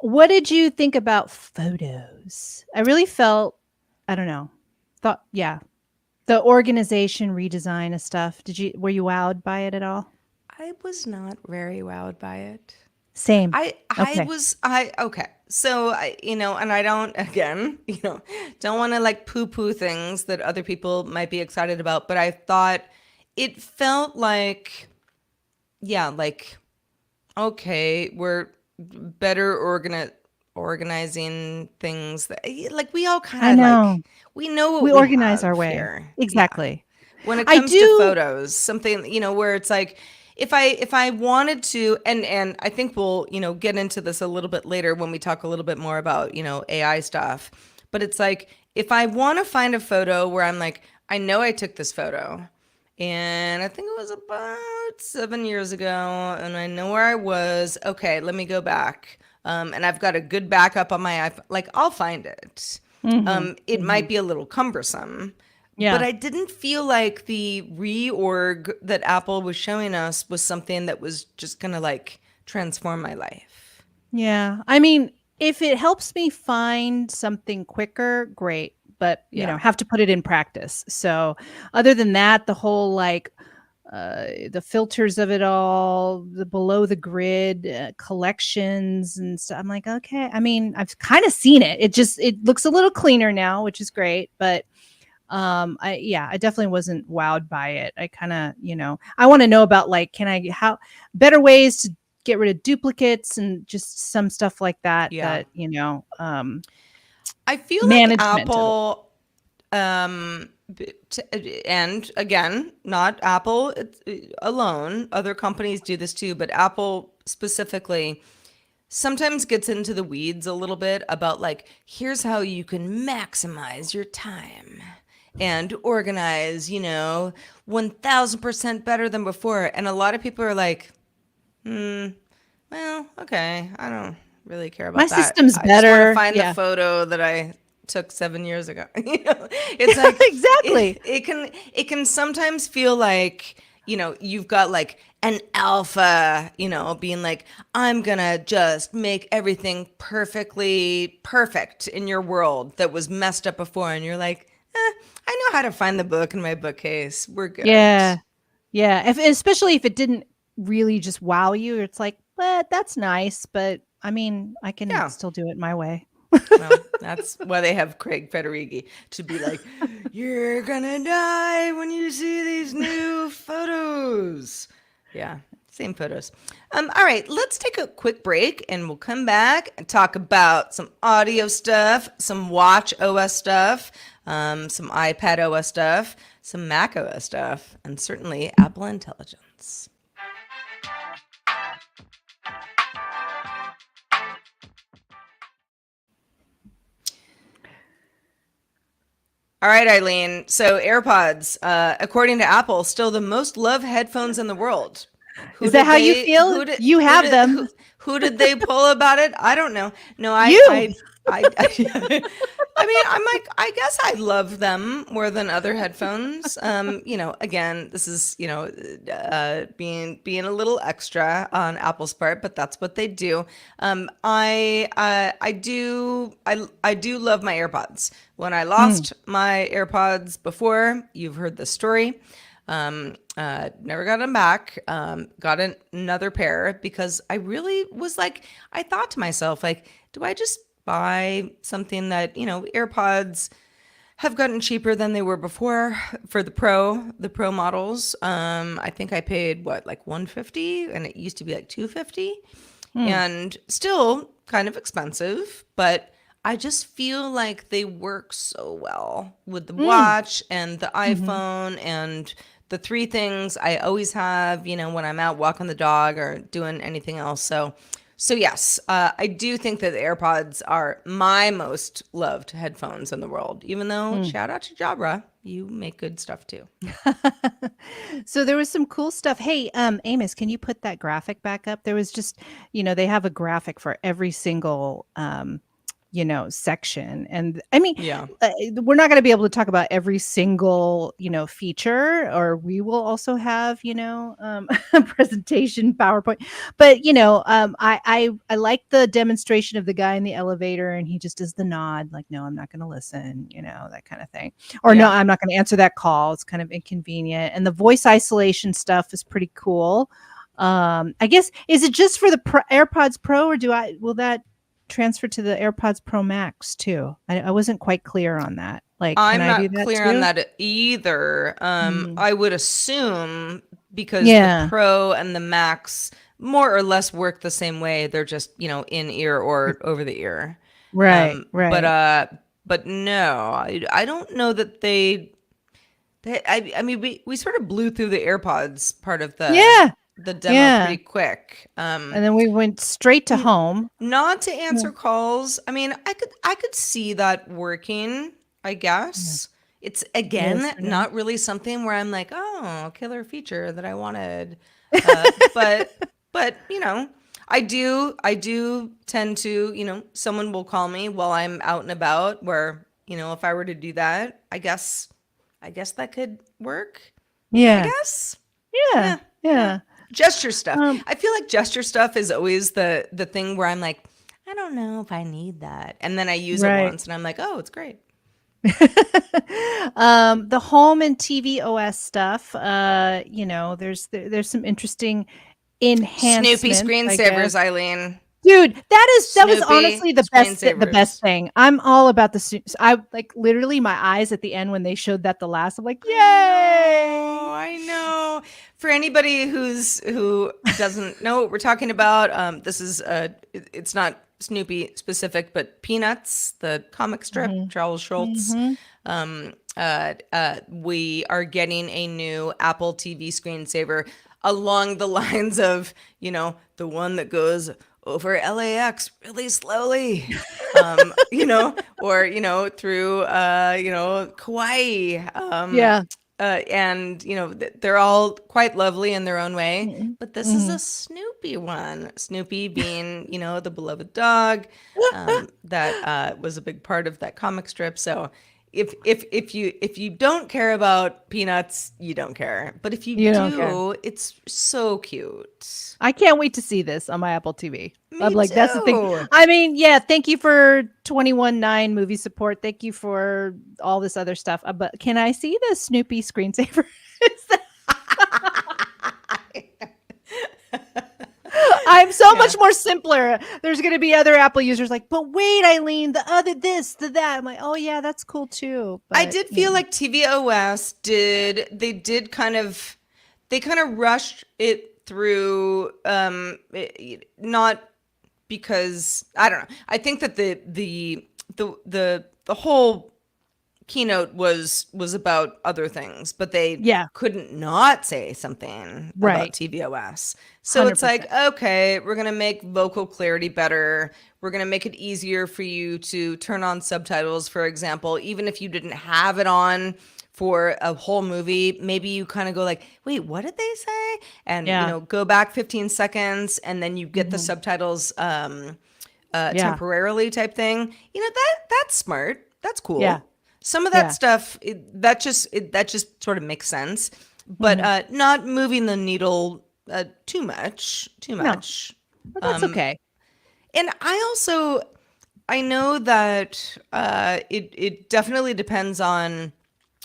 What did you think about photos? I really felt, the organization redesign of stuff. Were you wowed by it at all?
I was not very wowed by it.
Same.
Okay. So and I don't want to like poo-poo things that other people might be excited about, but I thought it felt like, okay, we're better organizing things that like we all kind of we know what we
organize our way
here.
exactly.
Yeah. When it comes to photos, something where it's like, if I wanted to, and I think we'll, get into this a little bit later when we talk a little bit more about, AI stuff, but it's like, if I want to find a photo where I'm like, I know I took this photo and I think it was about 7 years ago and I know where I was. Okay, let me go back. And I've got a good backup on my iPhone. Like, I'll find it. It might be a little cumbersome. Yeah. But I didn't feel like the reorg that Apple was showing us was something that was just going to like transform my life.
Yeah. I mean, if it helps me find something quicker, great. But, have to put it in practice. So other than that, the whole like the filters of it all, the below the grid collections and stuff, I'm like, okay. I mean, I've kind of seen it. It looks a little cleaner now, which is great. But I definitely wasn't wowed by it. I kind of, I want to know about like, how better ways to get rid of duplicates and just some stuff like that.
Yeah.
That,
I feel like Apple, and again, not Apple alone, other companies do this too, but Apple specifically sometimes gets into the weeds a little bit about like, here's how you can maximize your time and organize, 1000% better than before. And a lot of people are like, well, okay, I don't really care about that.
My system's better.
I just want to find the photo that I took 7 years ago. It's like
exactly.
It can sometimes feel like, you've got like an alpha, being like, I'm gonna just make everything perfectly perfect in your world that was messed up before, and you're like, I know how to find the book in my bookcase. We're good.
Yeah. Especially if it didn't really just wow you. It's like, well, that's nice, but I mean, I can still do it my way.
Well, that's why they have Craig Federighi to be like, you're gonna die when you see these new photos. Yeah, same photos. All right, let's take a quick break and we'll come back and talk about some audio stuff, some Watch OS stuff, some iPad OS stuff, some Mac OS stuff, and certainly Apple Intelligence. All right, Eileen. So AirPods, according to Apple, still the most loved headphones in the world.
Is that how you feel? You have them.
Who did they pull about it? I don't know. No, I I'm like, I guess I love them more than other headphones. Again, this is, being a little extra on Apple's part, but that's what they do. I do love my AirPods. When I lost my AirPods before, you've heard the story. Never got them back. Got another pair because I really was like, I thought to myself, like, do I just buy something that, AirPods have gotten cheaper than they were before for the pro models. I think I paid like $150 and it used to be like $250 and still kind of expensive, but I just feel like they work so well with the watch and the iPhone and the three things I always have, when I'm out walking the dog or doing anything else. So yes, I do think that the AirPods are my most loved headphones in the world, even though shout out to Jabra, you make good stuff too.
So there was some cool stuff. Hey, Amos, can you put that graphic back up? There was just, they have a graphic for every single section. And I mean, we're not going to be able to talk about every single, feature, or we will also have, a presentation PowerPoint. But, I like the demonstration of the guy in the elevator and he just does the nod, like, no, I'm not going to listen, that kind of thing. Or no, I'm not going to answer that call. It's kind of inconvenient. And the voice isolation stuff is pretty cool. I guess, is it just for the AirPods Pro, or will that transfer to the AirPods Pro Max too? I wasn't quite clear on that. Like,
I'm not clear on that either. I would assume because the Pro and the Max more or less work the same way. They're just, in ear or over the ear.
Right. Right.
But no, I don't know that I mean, we sort of blew through the AirPods part of the demo pretty quick.
And then we went straight to home.
Not to answer calls. I mean, I could see that working, I guess. It's again not really something where I'm like, oh, killer feature that I wanted. But I do tend to, someone will call me while I'm out and about where, if I were to do that, I guess that could work.
Yeah.
I guess.
Yeah.
Gesture stuff. I feel like gesture stuff is always the thing where I'm like, I don't know if I need that. And then I use it once and I'm like, oh, it's great.
The home and TV OS stuff, there's some interesting enhancements.
Snoopy screensavers, Eileen.
Dude, that was honestly the best thing. I'm all about I like literally my eyes at the end when they showed that the last. I'm like, yay!
I know. For anybody who doesn't know what we're talking about, this is it's not Snoopy specific, but Peanuts, the comic strip, Charles Schultz. We are getting a new Apple TV screensaver along the lines of, the one that goes over LAX really slowly, or, through, Kauai. And, they're all quite lovely in their own way, but this is a Snoopy one. Snoopy being, the beloved dog that was a big part of that comic strip. So if you don't care about Peanuts, you don't care. But if you do, it's so cute.
I can't wait to see this on my Apple TV. I'm like,
too.
That's the thing. I mean, thank you for 21.9 movie support. Thank you for all this other stuff. But can I see the Snoopy screensaver? I'm so much more simpler. There's going to be other Apple users like, but wait, Eileen, the other this, the that. I'm like, oh yeah, that's cool too. But,
I did feel like tvOS kind of rushed it through, not because I don't know. I think that the whole keynote was about other things, but they couldn't not say something about tvOS. So 100%. It's like, okay, we're going to make vocal clarity better. We're going to make it easier for you to turn on subtitles, for example, even if you didn't have it on for a whole movie. Maybe you kind of go like, wait, what did they say? And, go back 15 seconds and then you get the subtitles temporarily type thing. That's smart. That's cool.
Yeah.
Some of that stuff that just sort of makes sense, but not moving the needle too much.
No, but that's okay.
And I know that it definitely depends on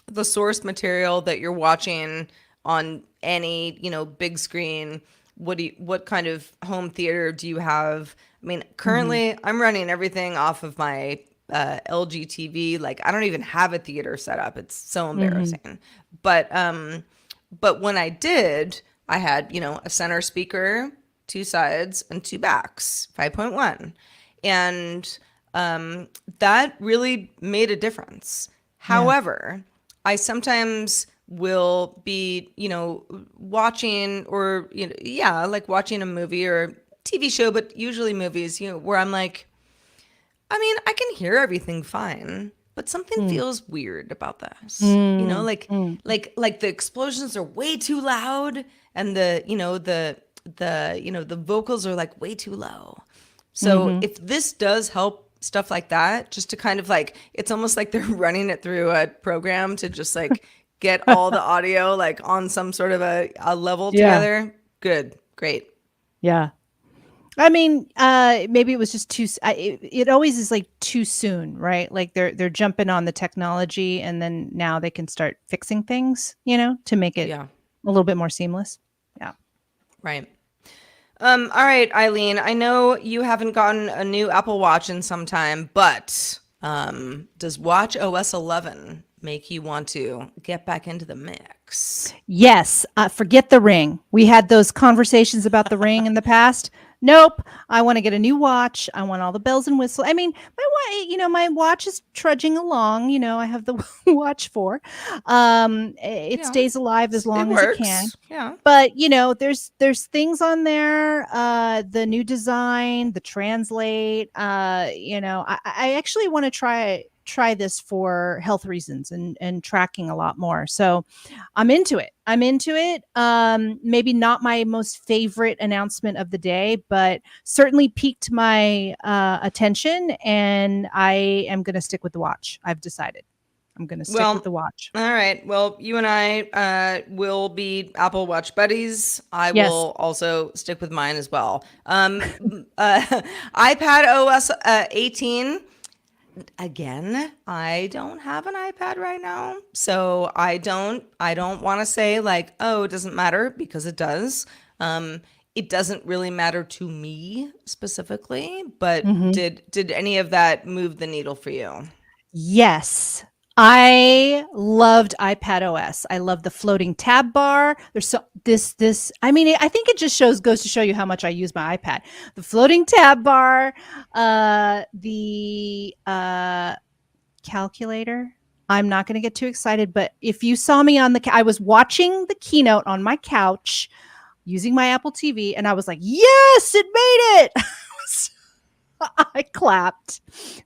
the source material that you're watching on any, big screen. What kind of home theater do you have? I mean, currently I'm running everything off of my LG TV. Like, I don't even have a theater set up. It's so embarrassing. But when I did, I had, a center speaker, 2 sides and 2 backs, 5.1. And that really made a difference. However, I sometimes will be, watching or, like watching a movie or TV show, but usually movies, where I'm like, I mean, I can hear everything fine, but something feels weird about this. Like the explosions are way too loud and the vocals are like way too low. So if this does help stuff like that, just to kind of like, it's almost like they're running it through a program to just like get all the audio like on some sort of a level together. Good. Great.
Yeah. I mean, maybe it was just too. It always is like too soon, right? Like they're jumping on the technology, and then now they can start fixing things, to make it a little bit more seamless. Yeah.
Right. All right, Eileen. I know you haven't gotten a new Apple Watch in some time, but does Watch OS 11 make you want to get back into the mix?
Yes. Forget the Ring. We had those conversations about the Ring in the past. Nope. I want to get a new watch. I want all the bells and whistles. I mean, my watch is trudging along. I have the Watch 4. It stays alive as long as it can.
Yeah.
But there's things on there. The new design, the translate. I actually want to try this for health reasons and tracking a lot more. So I'm into it. Maybe not my most favorite announcement of the day, but certainly piqued my attention, and I am going to stick with the watch. I've decided I'm going to stick with the watch.
All right. Well, you and I will be Apple Watch buddies. I will also stick with mine as well. iPad OS 18. Again, I don't have an iPad right now, so I don't want to say like, oh, it doesn't matter, because it does. It doesn't really matter to me specifically, but did any of that move the needle for you?
Yes. I loved iPad OS. I love the floating tab bar. There's I mean, I think it just goes to show you how much I use my iPad. The floating tab bar, the calculator. I'm not going to get too excited, but if you saw me I was watching the keynote on my couch using my Apple TV, and I was like, yes, it made it. I clapped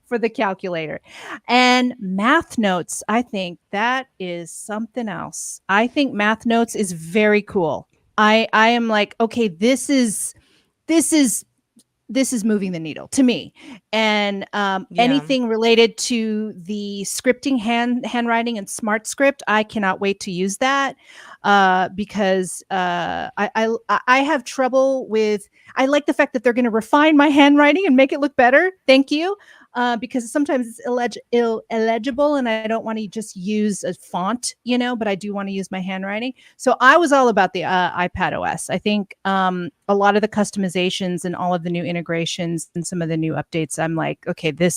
for the calculator. And Math Notes, I think that is something else. I think Math Notes is very cool. I am like, okay, this is moving the needle to me. And anything related to the scripting, handwriting, and smart script, I cannot wait to use that because I have trouble with. I like the fact that they're going to refine my handwriting and make it look better. Thank you. Because sometimes it's illegible, and I don't want to just use a font, but I do want to use my handwriting. So I was all about the iPad OS. I think a lot of the customizations and all of the new integrations and some of the new updates, I'm like, okay, that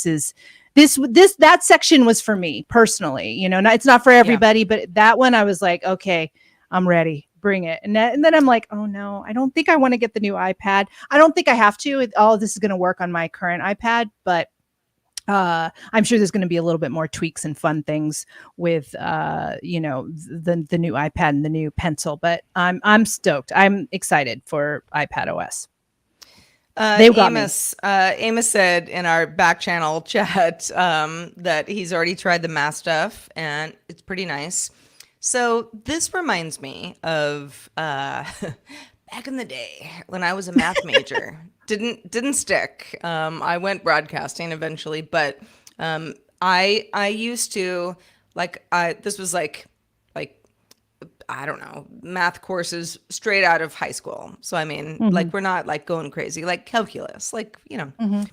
section was for me personally. It's not for everybody, but that one I was like, okay, I'm ready. Bring it. And then I'm like, oh no, I don't think I want to get the new iPad. I don't think I have to. All this is going to work on my current iPad, but I'm sure there's going to be a little bit more tweaks and fun things with the new iPad and the new pencil. But I'm stoked. I'm excited for iPad OS.
Amos said in our back channel chat that he's already tried the math stuff and it's pretty nice. So this reminds me of back in the day when I was a math major. Didn't stick. I went broadcasting eventually, but I used to this was like I don't know, math courses straight out of high school. So I mean, like we're not like going crazy, like calculus, like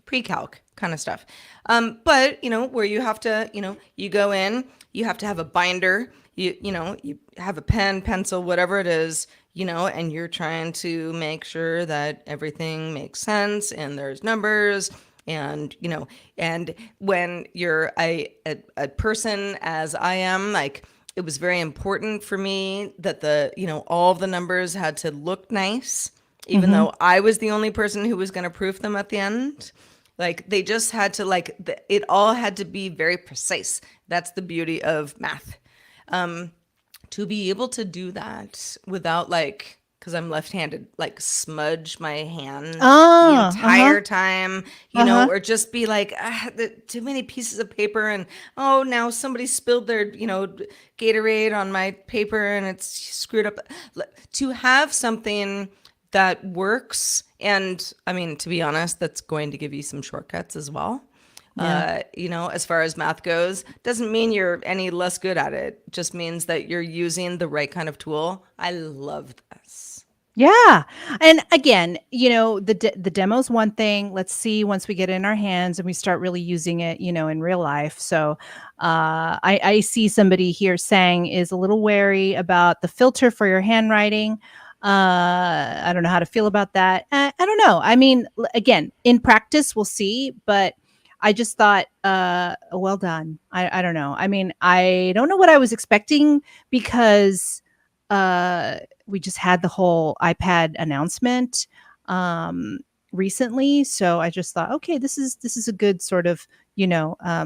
pre-calc kind of stuff. But where you have to, you go in, you have to have a binder, you have a pen, pencil, whatever it is, and you're trying to make sure that everything makes sense and there's numbers. And and when you're a person as I am, like, it was very important for me that all of the numbers had to look nice, even though I was the only person who was going to proof them at the end. Like, they just had to, it all had to be very precise. That's the beauty of math. To be able to do that without, because I'm left-handed, smudge my hand the entire time, or just be too many pieces of paper, and now somebody spilled their, Gatorade on my paper and it's screwed up. To have something that works, and I mean, to be honest, that's going to give you some shortcuts as well. Yeah. As far as math goes, doesn't mean you're any less good at it. Just means that you're using the right kind of tool. I love this.
Yeah. And again, the demo's one thing. Let's see once we get it in our hands and we start really using it, in real life. So I see somebody here saying is a little wary about the filter for your handwriting. I don't know how to feel about that. I don't know. I mean, again, in practice, we'll see. But I just thought, well done. I don't know. I mean, I don't know what I was expecting because we just had the whole iPad announcement recently. So I just thought, okay, this is a good sort of, additive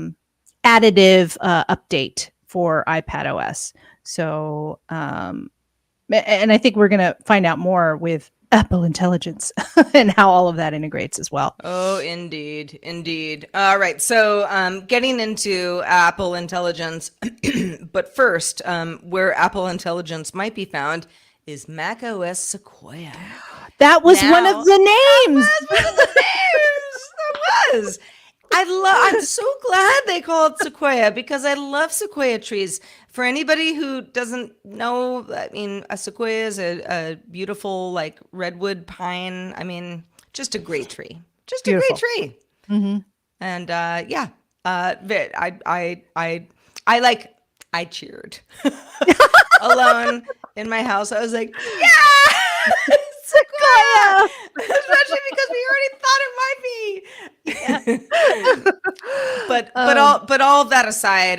update for iPad OS. So, and I think we're going to find out more with Apple Intelligence and how all of that integrates as well.
Oh, indeed. Indeed. All right. So getting into Apple Intelligence, but first, where Apple Intelligence might be found is macOS Sequoia.
That was one of the names.
That was. I'm so glad they call it Sequoia because I love Sequoia trees. For anybody who doesn't know, I mean, a Sequoia is a beautiful, redwood pine. I mean, just a great tree. Just beautiful. A great tree. Mm-hmm. And I cheered alone in my house. I was like, yeah! Sequoia! Especially because we already thought it might be. Yeah. But all of that aside,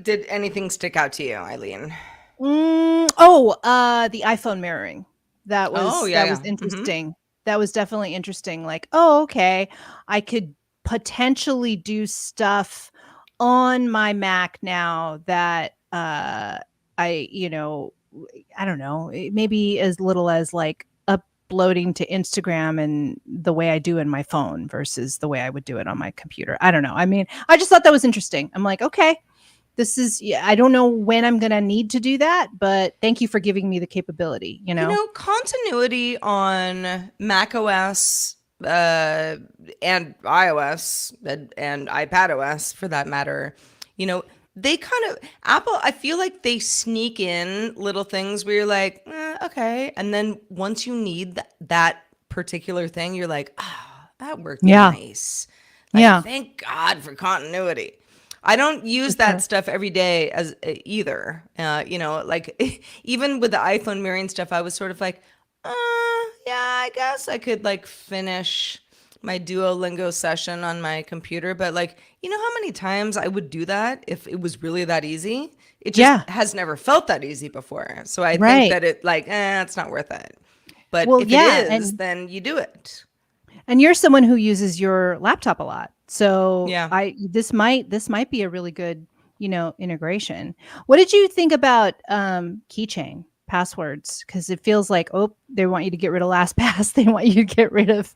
did anything stick out to you, Eileen?
The iPhone mirroring. That was interesting. Mm-hmm. That was definitely interesting. Okay, I could potentially do stuff on my Mac now that I don't know, maybe as little as uploading to Instagram and the way I do in my phone versus the way I would do it on my computer. I don't know. I mean, I just thought that was interesting. I'm like, okay, I don't know when I'm going to need to do that, but thank you for giving me the capability,
Continuity on macOS and iOS and iPadOS for that matter, they kind of, Apple, I feel like they sneak in little things where you're like, okay. And then once you need that particular thing, you're like, that worked nice. Thank God for continuity. I don't use that stuff every day as either. Even with the iPhone mirroring stuff, I was sort of like, I guess I could finish my Duolingo session on my computer, but how many times I would do that if it was really that easy? It just has never felt that easy before. So I think that it's not worth it. But if it is, then you do it.
And you're someone who uses your laptop a lot. So this might be a really good, integration. What did you think about keychain passwords? Because it feels like, they want you to get rid of LastPass. They want you to get rid of,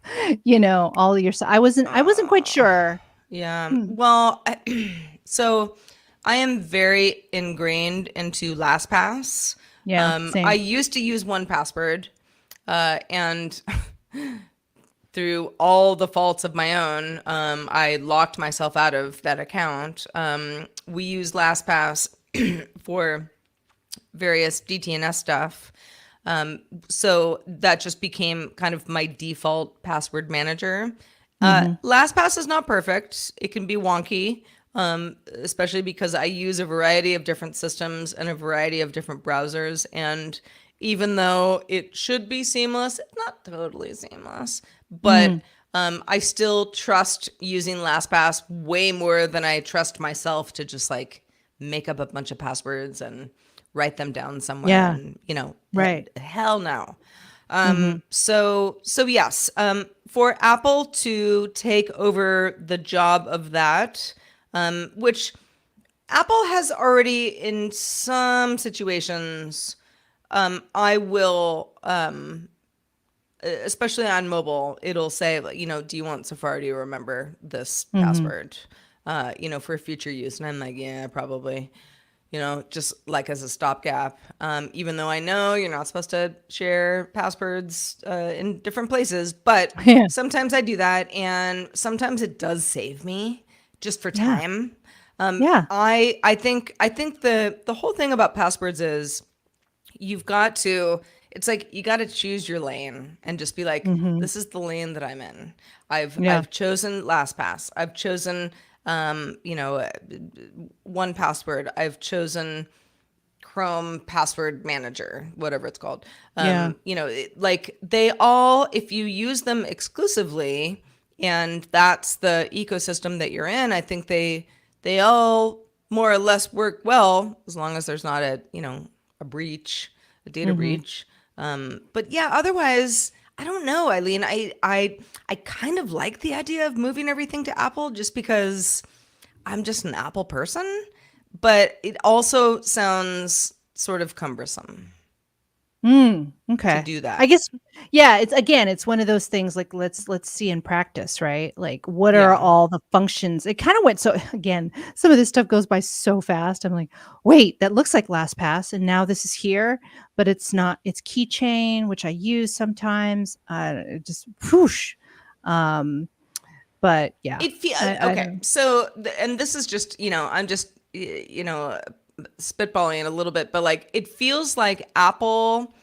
all your stuff. I wasn't quite sure.
Yeah. Well, so I am very ingrained into LastPass. Yeah. Same. I used to use 1Password, and through all the faults of my own, I locked myself out of that account. We use LastPass for various DTNS stuff. So that just became kind of my default password manager. LastPass is not perfect. It can be wonky, especially because I use a variety of different systems and a variety of different browsers. And even though it should be seamless, it's not totally seamless. But I still trust using LastPass way more than I trust myself to just like make up a bunch of passwords and write them down somewhere.
Yeah.
And, you know,
Right.
hell no. So yes, for Apple to take over the job of that, which Apple has already in some situations, I will, especially on mobile, it'll say, you know, do you want Safari to remember this password, you know, for future use? And I'm like, yeah, probably, you know, just like as a stopgap. Even though I know you're not supposed to share passwords in different places, but sometimes I do that, and sometimes it does save me just for time. I think the whole thing about passwords is you've got to, it's like you got to choose your lane and just be like, this is the lane that I'm in. I've chosen LastPass. I've chosen, you know, 1Password. I've chosen Chrome Password Manager, whatever it's called. You know, like they all, if you use them exclusively and that's the ecosystem that you're in, I think they all more or less work well, as long as there's not a, you know, a breach, a data breach. But yeah, otherwise, I don't know, Eileen. I kind of like the idea of moving everything to Apple just because I'm just an Apple person, but it also sounds sort of cumbersome.
Okay.
To do that.
I guess, yeah, it's one of those things like, let's see in practice, right? Like what are all the functions? It kind of went, so again, some of this stuff goes by so fast. I'm like, wait, that looks like LastPass. And now this is here, but it's not, it's Keychain, which I use sometimes. Just whoosh. But yeah.
It feels, okay. So, and this is just, you know, I'm just, you know, spitballing a little bit, but like it feels like Apple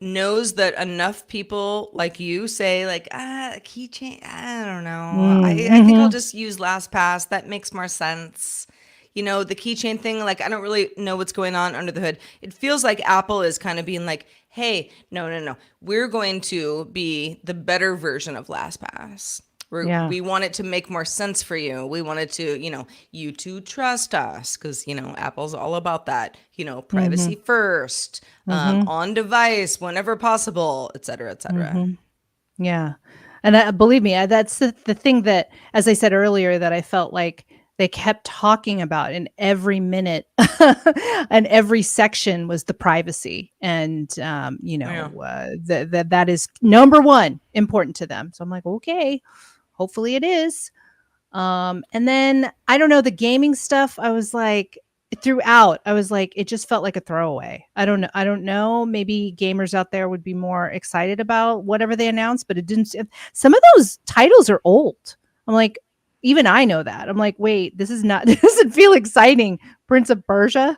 knows that enough people like you say like, Keychain, I don't know. I think I'll just use LastPass. That makes more sense. You know, the Keychain thing, like I don't really know what's going on under the hood. It feels like Apple is kind of being like, hey, no. We're going to be the better version of LastPass. We want it to make more sense for you. We wanted to, you know, you to trust us because, you know, Apple's all about that, you know, privacy first, on device, whenever possible, et cetera, et cetera.
Yeah. And believe me, that's the thing that, as I said earlier, that I felt like they kept talking about in every minute and every section was the privacy. And, you know, that is number one important to them. So I'm like, okay. Hopefully it is. And then I don't know, the gaming stuff, I was like, throughout, I was like, it just felt like a throwaway. I don't know. Maybe gamers out there would be more excited about whatever they announced, but it didn't. Some of those titles are old. I'm like, even I know that. I'm like, wait, this doesn't feel exciting. Prince of Persia.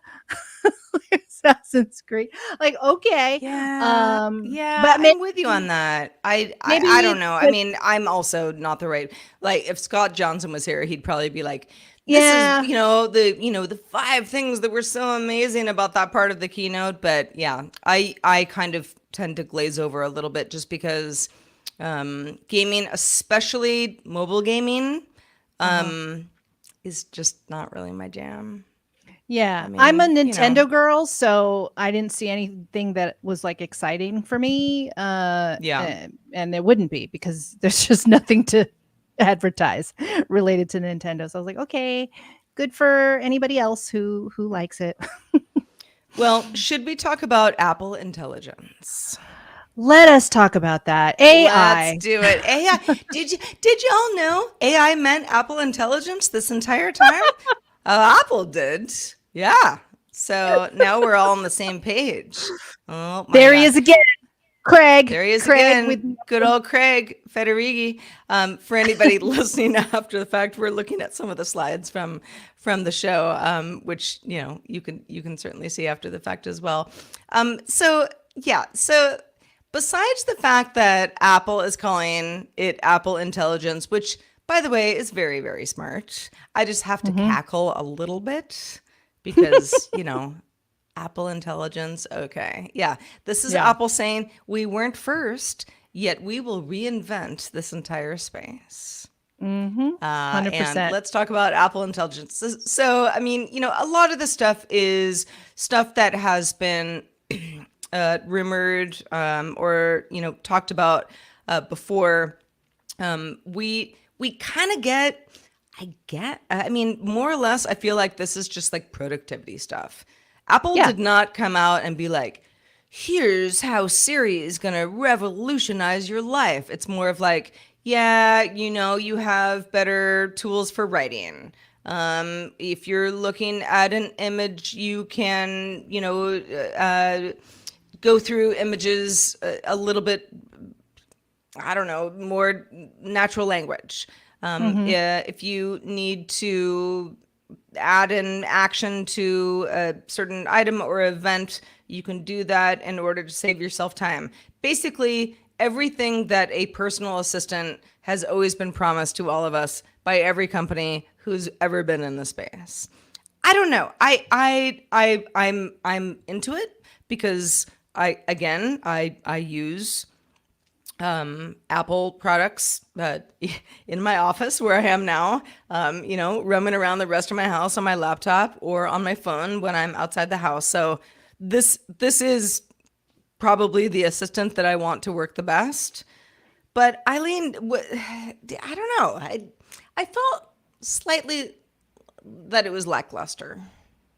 Assassin's Creed. Like, okay.
Yeah.
But
I'm with you on that. I don't know. I mean, I'm also not the right, like if Scott Johnson was here, he'd probably be like, this is, you know, the 5 things that were so amazing about that part of the keynote. But yeah, I kind of tend to glaze over a little bit just because gaming, especially mobile gaming, is just not really my jam.
Yeah, I mean, I'm a Nintendo girl, so I didn't see anything that was like exciting for me. And it wouldn't be because there's just nothing to advertise related to Nintendo. So I was like, okay, good for anybody else who likes it.
Well, should we talk about Apple Intelligence?
Let us talk about that. AI.
Let's do it. AI. Did y'all know AI meant Apple Intelligence this entire time? Apple did. Yeah. So now we're all on the same page. Oh,
there he is again. Craig.
There he is
Craig
again. Good old Craig Federighi. For anybody listening after the fact, we're looking at some of the slides from the show, which you can certainly see after the fact as well. So besides the fact that Apple is calling it Apple Intelligence, which by the way is very, very smart, I just have to cackle a little bit because Apple Intelligence. Okay. Yeah. This is Apple saying we weren't first, yet we will reinvent this entire space.
100%.
And let's talk about Apple Intelligence. So, I mean, a lot of the stuff is stuff that has been rumored or, talked about before. We kind of I mean, more or less, I feel like this is just like productivity stuff. Apple did not come out and be like, here's how Siri is going to revolutionize your life. It's more of like, you have better tools for writing. If you're looking at an image, you can, go through images a little bit, I don't know, more natural language. If you need to add an action to a certain item or event, you can do that in order to save yourself time. Basically, everything that a personal assistant has always been promised to all of us by every company who's ever been in the space. I don't know. I'm into it because I use Apple products in my office where I am now, roaming around the rest of my house on my laptop or on my phone when I'm outside the house. So this is probably the assistant that I want to work the best. But Eileen, I don't know. I felt slightly that it was lackluster.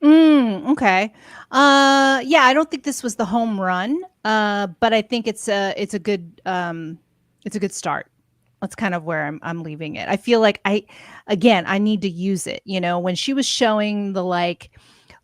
Okay. I don't think this was the home run. But I think it's a good start. That's kind of where I'm leaving it. I feel like I need to use it. When she was showing the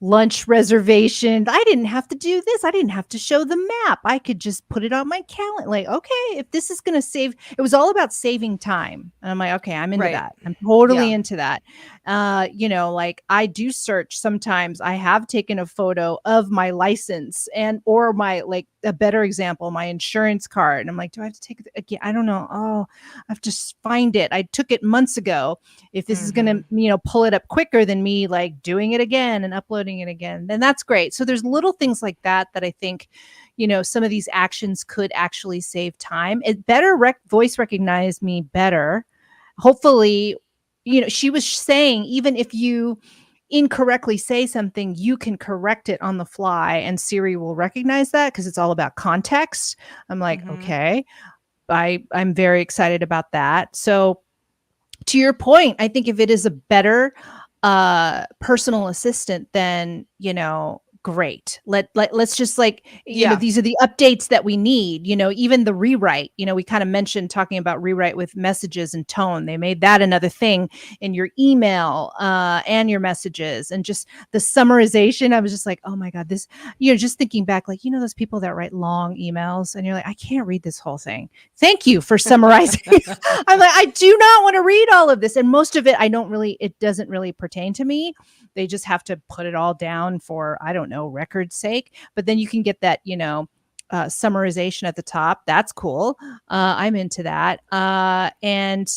lunch reservation, I didn't have to do this. I didn't have to show the map. I could just put it on my calendar. Okay, if this is going to save, it was all about saving time. And I'm like, okay, I'm into that. I'm totally into that. I do search sometimes. I have taken a photo of my license or my, a better example, my insurance card. And I'm like, do I have to take it again? I don't know. Oh, I have to find it. I took it months ago. If this is going to, pull it up quicker than me, doing it again and uploading it again, then that's great. So there's little things like that I think, some of these actions could actually save time. It better voice recognize me better. Hopefully, she was saying, even if you incorrectly say something, you can correct it on the fly and Siri will recognize that because it's all about context. I'm like, okay, I'm very excited about that. So to your point, I think if it is a better personal assistant, then, great. Let's just these are the updates that we need, even the rewrite, we kind of mentioned talking about rewrite with messages and tone. They made that another thing in your email and your messages, and just the summarization. I was just like, oh my God, this, just thinking back, those people that write long emails and you're like, I can't read this whole thing. Thank you for summarizing. I'm like, I do not want to read all of this. And most of it, it doesn't really pertain to me. They just have to put it all down for, I don't know, record's sake. But then you can get that, summarization at the top. That's cool. I'm into that. And,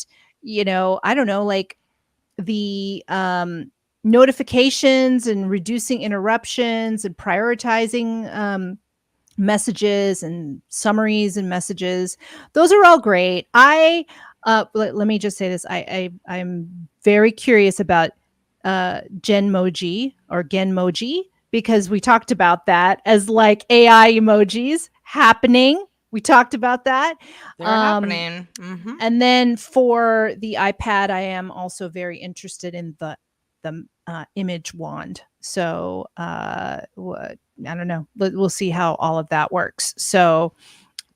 I don't know, the notifications and reducing interruptions and prioritizing messages and summaries and messages. Those are all great. Let me just say this. I'm very curious about Genmoji or Genmoji, because we talked about that as AI emojis happening. We talked about that.
They're happening.
And then for the iPad, I am also very interested in the image wand. So I don't know. We'll see how all of that works. So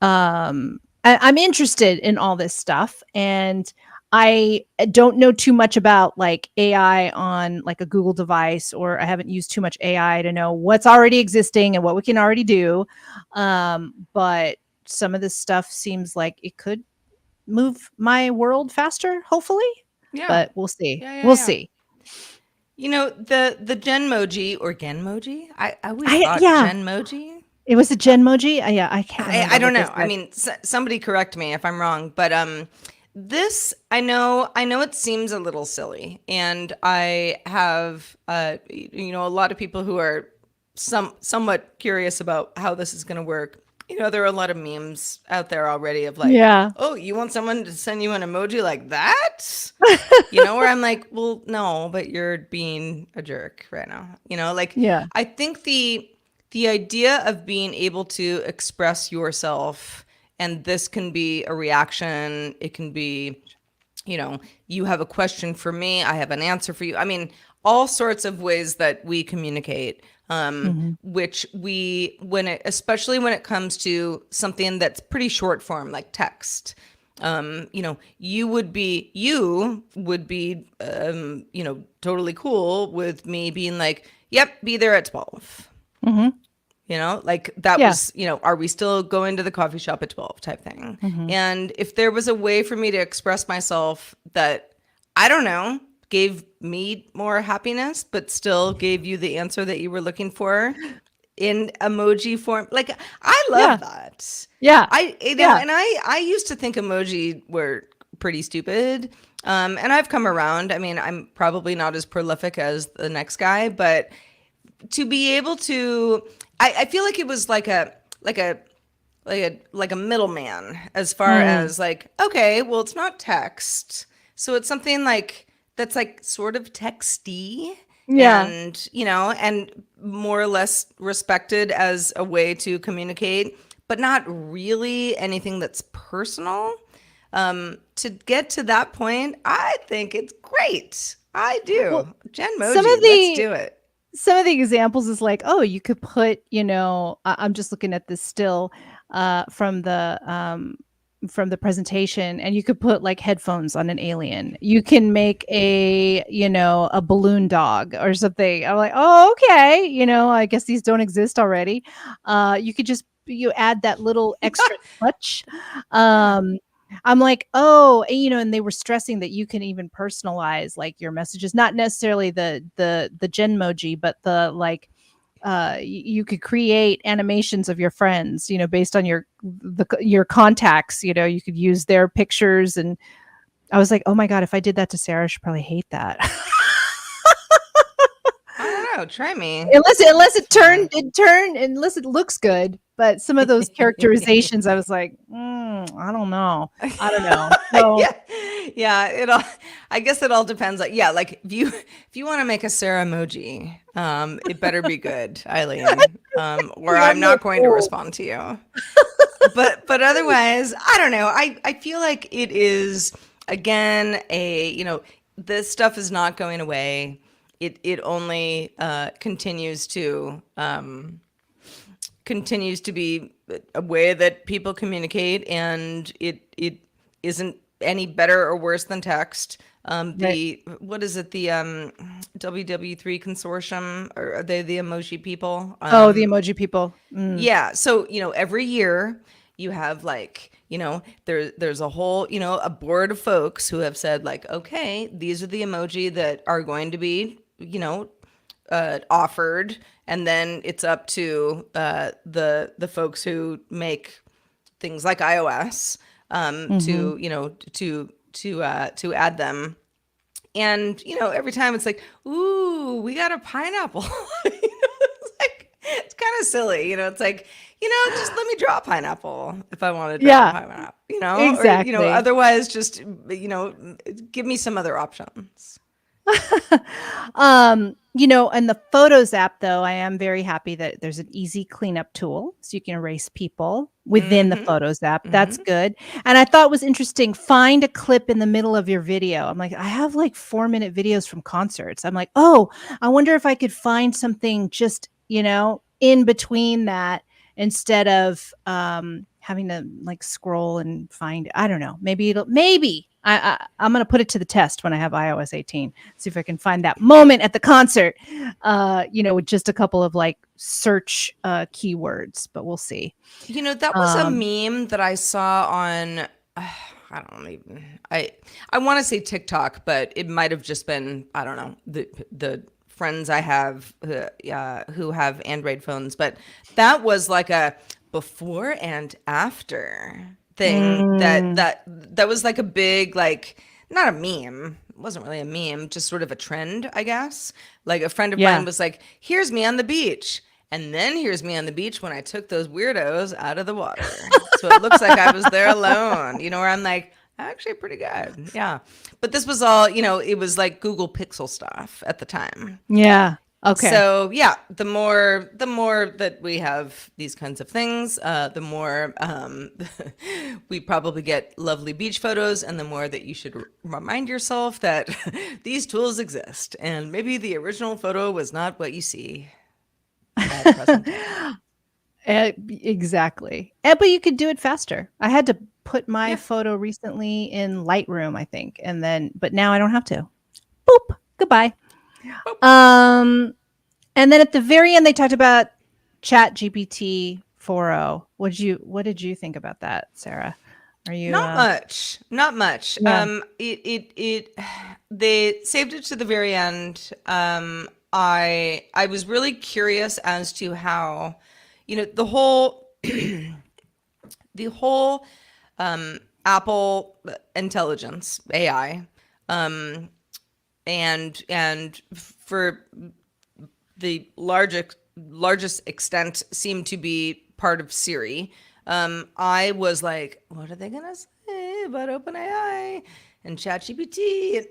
I'm interested in all this stuff, and I don't know too much about AI on a Google device, or I haven't used too much AI to know what's already existing and what we can already do. But some of this stuff seems like it could move my world faster, hopefully.
Yeah.
But we'll see. We'll see.
You know, the Genmoji or Genmoji? I always thought Genmoji.
It was a Genmoji? Yeah, I can't remember.
I don't know. I mean, somebody correct me if I'm wrong, but this I know it seems a little silly, and I have you know, a lot of people who are somewhat curious about how this is going to work. You know, there are a lot of memes out there already of like, oh, you want someone to send you an emoji like that? You know, where I'm like, well, no, but you're being a jerk right now. You know, like, I think the idea of being able to express yourself, and this can be a reaction, it can be, you know, you have a question for me, I have an answer for you. I mean, all sorts of ways that we communicate. Which especially when it comes to something that's pretty short form like text, you know, you would be, you know, totally cool with me being like, yep, be there at 12. You know, like that was, you know, are we still going to the coffee shop at 12 type thing. And if there was a way for me to express myself that, I don't know, gave me more happiness, but still gave you the answer that you were looking for in emoji form. Like, I love that.
Yeah.
And I used to think emoji were pretty stupid. And I've come around. I mean, I'm probably not as prolific as the next guy, but to be able to, I feel like it was like a middleman as far as like, okay, well, it's not text. So it's something like, that's like sort of texty, and, you know, and more or less respected as a way to communicate, but not really anything that's personal. To get to that point, I think it's great. I do. Well, Genmoji, let's do it.
Some of the examples is like, oh, you could put, you know, I'm just looking at this still from the presentation, and you could put like headphones on an alien. You can make a, you know, a balloon dog or something. I'm like, oh, okay. You know, I guess these don't exist already. You could just, you add that little extra touch. I'm like, oh, you know, and they were stressing that you can even personalize like your messages, not necessarily the Genmoji, but the like, you could create animations of your friends, you know, based on your contacts. You know, you could use their pictures, and I was like, oh my god, if I did that to Sarah, she'd probably hate that.
I don't know. Try me.
Unless it looks good. But some of those characterizations, I was like, I don't know. So,
I guess it all depends. Like, like if you want to make a Sarah emoji, it better be good, Eileen, or I'm not going to respond to you. But otherwise, I don't know. I feel like it is, again, you know, this stuff is not going away. It only continues to be a way that people communicate, and it isn't any better or worse than text. What is it? The WW3 consortium, or are they the emoji people?
The emoji people.
Yeah. So, you know, every year you have like, you know, there's a whole, you know, a board of folks who have said like, okay, these are the emoji that are going to be, you know, offered, and then it's up to the folks who make things like iOS to, you know, to add them. And, you know, every time it's like, ooh, we got a pineapple. You know, it's like, it's kind of silly, you know. It's like, you know, just let me draw a pineapple if I want to draw a pineapple, you know.
Exactly.
Or, you know, otherwise just, you know, give me some other options.
You know, and the Photos app, though, I am very happy that there's an easy cleanup tool, so you can erase people within the Photos app. That's good. And I thought it was interesting. Find a clip in the middle of your video. I'm like, I have like 4-minute videos from concerts. I'm like, oh, I wonder if I could find something just, you know, in between that, instead of having to like scroll and find. I don't know. Maybe I'm going to put it to the test when I have iOS 18. See if I can find that moment at the concert, with just a couple of like search keywords, but we'll see.
That was a meme that I saw on, I don't even, I want to say TikTok, but it might have just been, I don't know, the friends I have who have Android phones, but that was like a before and after thing that was like a big, like, not a meme. It wasn't really a meme, just sort of a trend, I guess. Like a friend of mine was like, here's me on the beach. And then here's me on the beach when I took those weirdos out of the water. So it looks like I was there alone, where I'm like, actually pretty good. Yeah. But this was all, it was like Google Pixel stuff at the time.
Yeah. Okay.
So yeah, the more that we have these kinds of things, the more we probably get lovely beach photos, and the more that you should remind yourself that these tools exist, and maybe the original photo was not what you see at present.
Exactly. But you could do it faster. I had to put my photo recently in Lightroom, I think, but now I don't have to. Boop. Goodbye. Boop. And then at the very end, they talked about Chat GPT 4.0. What did you think about that, Sarah? Are you
not much? Yeah. They saved it to the very end. I was really curious as to how, the whole Apple intelligence AI, and for the largest extent seemed to be part of Siri. I was like, what are they gonna say about OpenAI and ChatGPT,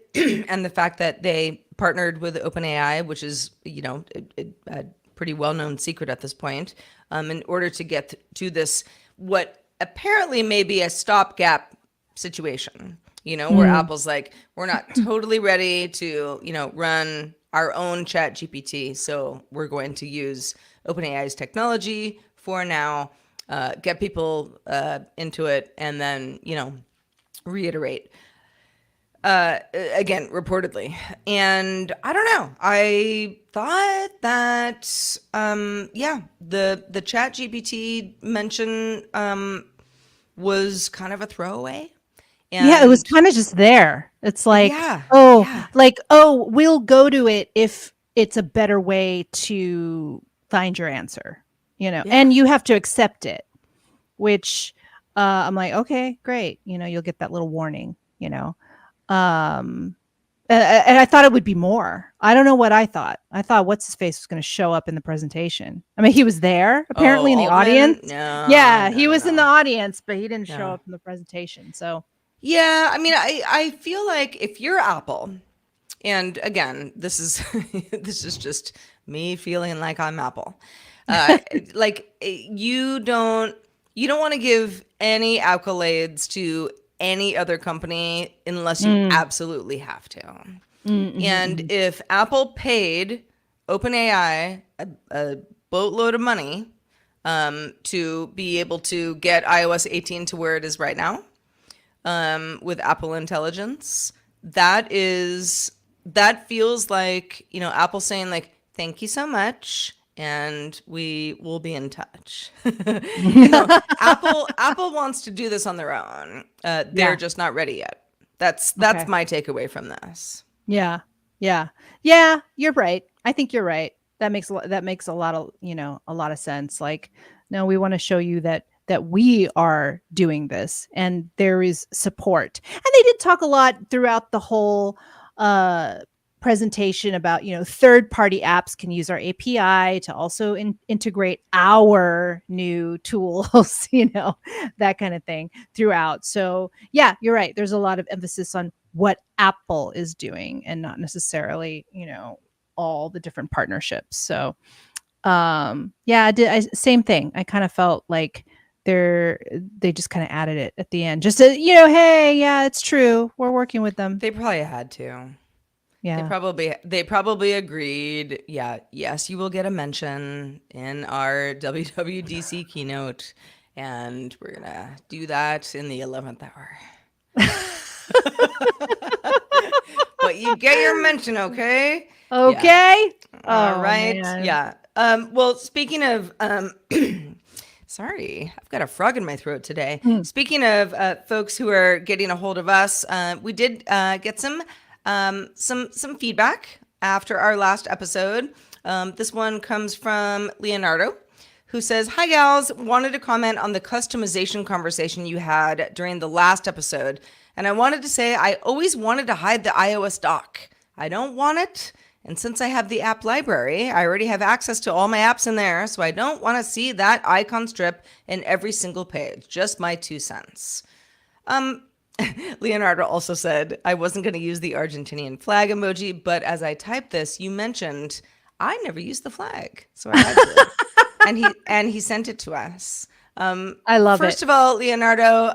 and the fact that they partnered with OpenAI, which is a pretty well-known secret at this point, in order to get to this what apparently may be a stopgap situation. Where Apple's like, we're not totally ready to run our own Chat GPT, so we're going to use OpenAI's technology for now, get people into it, and then reiterate again, reportedly. And I don't know, I thought that the Chat GPT mention was kind of a throwaway.
And it was kind of just there. It's like, we'll go to it if it's a better way to find your answer, and you have to accept it, which I'm like, okay, great. You'll get that little warning, and I thought it would be more. I don't know what I thought. I thought what's his face was going to show up in the presentation. I mean, he was there apparently in the audience. He was in the audience, but he didn't show up in the presentation. So.
Yeah, I mean, I feel like if you're Apple, and again, this is just me feeling like I'm Apple, like you don't want to give any accolades to any other company unless you absolutely have to. And if Apple paid OpenAI a boatload of money to be able to get iOS 18 to where it is right now, with Apple Intelligence, that feels like, Apple saying like, thank you so much, and we will be in touch. Apple wants to do this on their own. They're just not ready yet. That's my takeaway from this.
Yeah. You're right. I think you're right. That makes a lot of sense. Like, no, we want to show you that we are doing this and there is support. And they did talk a lot throughout the whole presentation about, third-party apps can use our API to also integrate our new tools, that kind of thing throughout. So yeah, you're right. There's a lot of emphasis on what Apple is doing and not necessarily, all the different partnerships. So same thing. I kind of felt like they just kind of added it at the end, just to, hey, yeah, it's true, we're working with them.
They probably had to.
Yeah,
they probably agreed. Yeah, yes, you will get a mention in our WWDC keynote, and we're gonna do that in the 11th hour. But you get your mention, okay?
Okay.
Yeah. All right. Man. Yeah. Well, speaking of, sorry, I've got a frog in my throat today. Speaking of folks who are getting a hold of us, we did get some feedback after our last episode. This one comes from Leonardo, who says, "Hi gals, wanted to comment on the customization conversation you had during the last episode. And I wanted to say I always wanted to hide the iOS dock. I don't want it. And since I have the app library, I already have access to all my apps in there. So I don't want to see that icon strip in every single page. Just my 2 cents. Leonardo also said, I wasn't going to use the Argentinian flag emoji, but as I typed this, you mentioned I never used the flag. So I had to. and he sent it to us.
I love
First of all, Leonardo,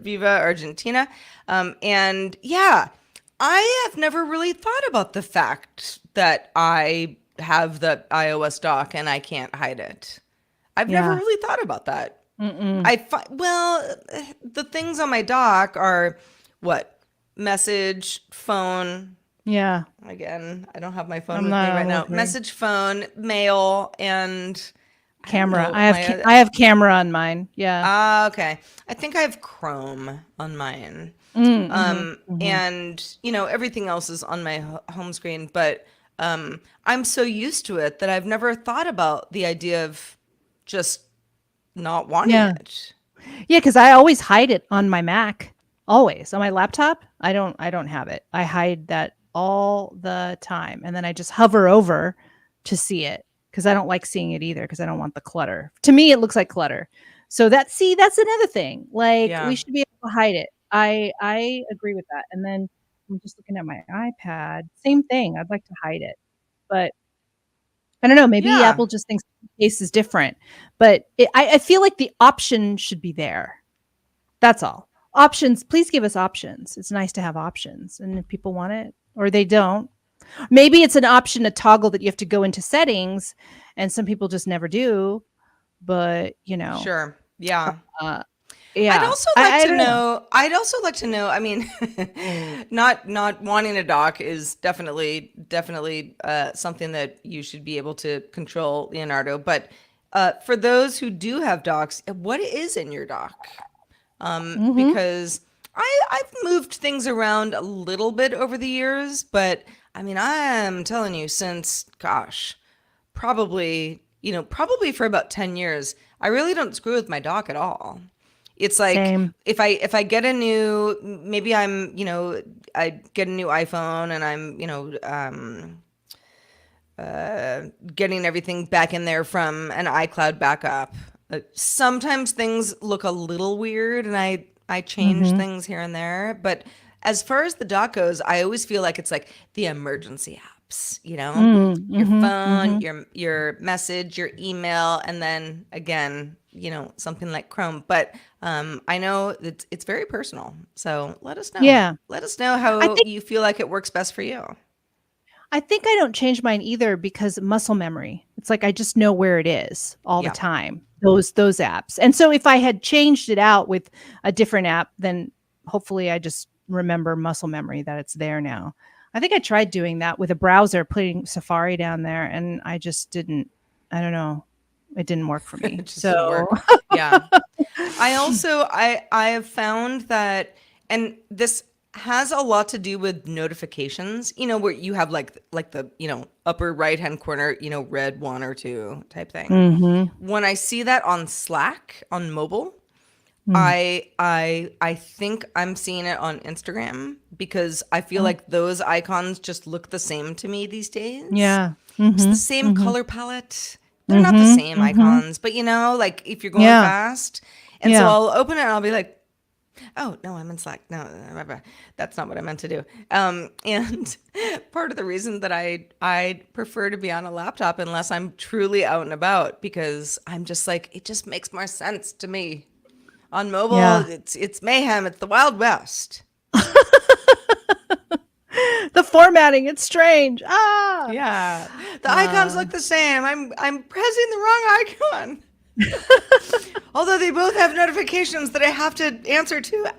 Viva Argentina. And yeah, I have never really thought about the fact that I have the iOS dock and I can't hide it. I've never really thought about that. Well, the things on my dock are what? Message, phone.
Yeah.
Again, I don't have my phone with me right now. Message, phone, mail, and
camera. I have camera on mine. Yeah.
Okay. I think I have Chrome on mine. And everything else is on my home screen, but I'm so used to it that I've never thought about the idea of just not wanting it.
Yeah, because I always hide it on my Mac. Always. On my laptop, I don't have it. I hide that all the time. And then I just hover over to see it because I don't like seeing it either because I don't want the clutter. To me, it looks like clutter. So that's another thing. Like we should be able to hide it. I agree with that. And then I'm just looking at my iPad. Same thing. I'd like to hide it. But I don't know. Maybe Apple just thinks the case is different. But I feel like the option should be there. That's all. Options. Please give us options. It's nice to have options. And if people want it or they don't, maybe it's an option, a toggle that you have to go into settings and some people just never do. But,
Sure. Yeah.
Yeah.
I'd also like to know, I mean, not wanting a dock is definitely something that you should be able to control, Leonardo. But for those who do have docks, what is in your dock? Because I've moved things around a little bit over the years, but I mean, I'm telling you, since, probably for about 10 years, I really don't screw with my dock at all. It's like if I get a new, maybe I'm, I get a new iPhone and I'm, getting everything back in there from an iCloud backup. Sometimes things look a little weird and I change things here and there. But as far as the dock goes, I always feel like it's like the emergency apps, your phone, your message, your email, and then again, something like Chrome. But I know that it's very personal. So let us know.
Yeah.
Let us know how you feel like it works best for you.
I think I don't change mine either because muscle memory. It's like I just know where it is all the time. Those apps. And so if I had changed it out with a different app, then hopefully I just remember muscle memory that it's there now. I think I tried doing that with a browser, putting Safari down there, and I just didn't. I don't know. It didn't work for me. So
yeah. I have found that, and this has a lot to do with notifications, where you have like the, upper right-hand corner, red 1 or 2 type thing. When I see that on Slack on mobile, I think I'm seeing it on Instagram because I feel like those icons just look the same to me these days.
Yeah.
It's the same color palette. They're not the same icons, but like if you're going fast, and so I'll open it and I'll be like, oh no, I'm in Slack. No, that's not what I meant to do. And part of the reason that I prefer to be on a laptop unless I'm truly out and about, because I'm just like, it just makes more sense to me. On mobile, it's mayhem. It's the Wild West.
The formatting, it's strange.
Yeah. The icons look the same. I'm pressing the wrong icon. Although they both have notifications that I have to answer to.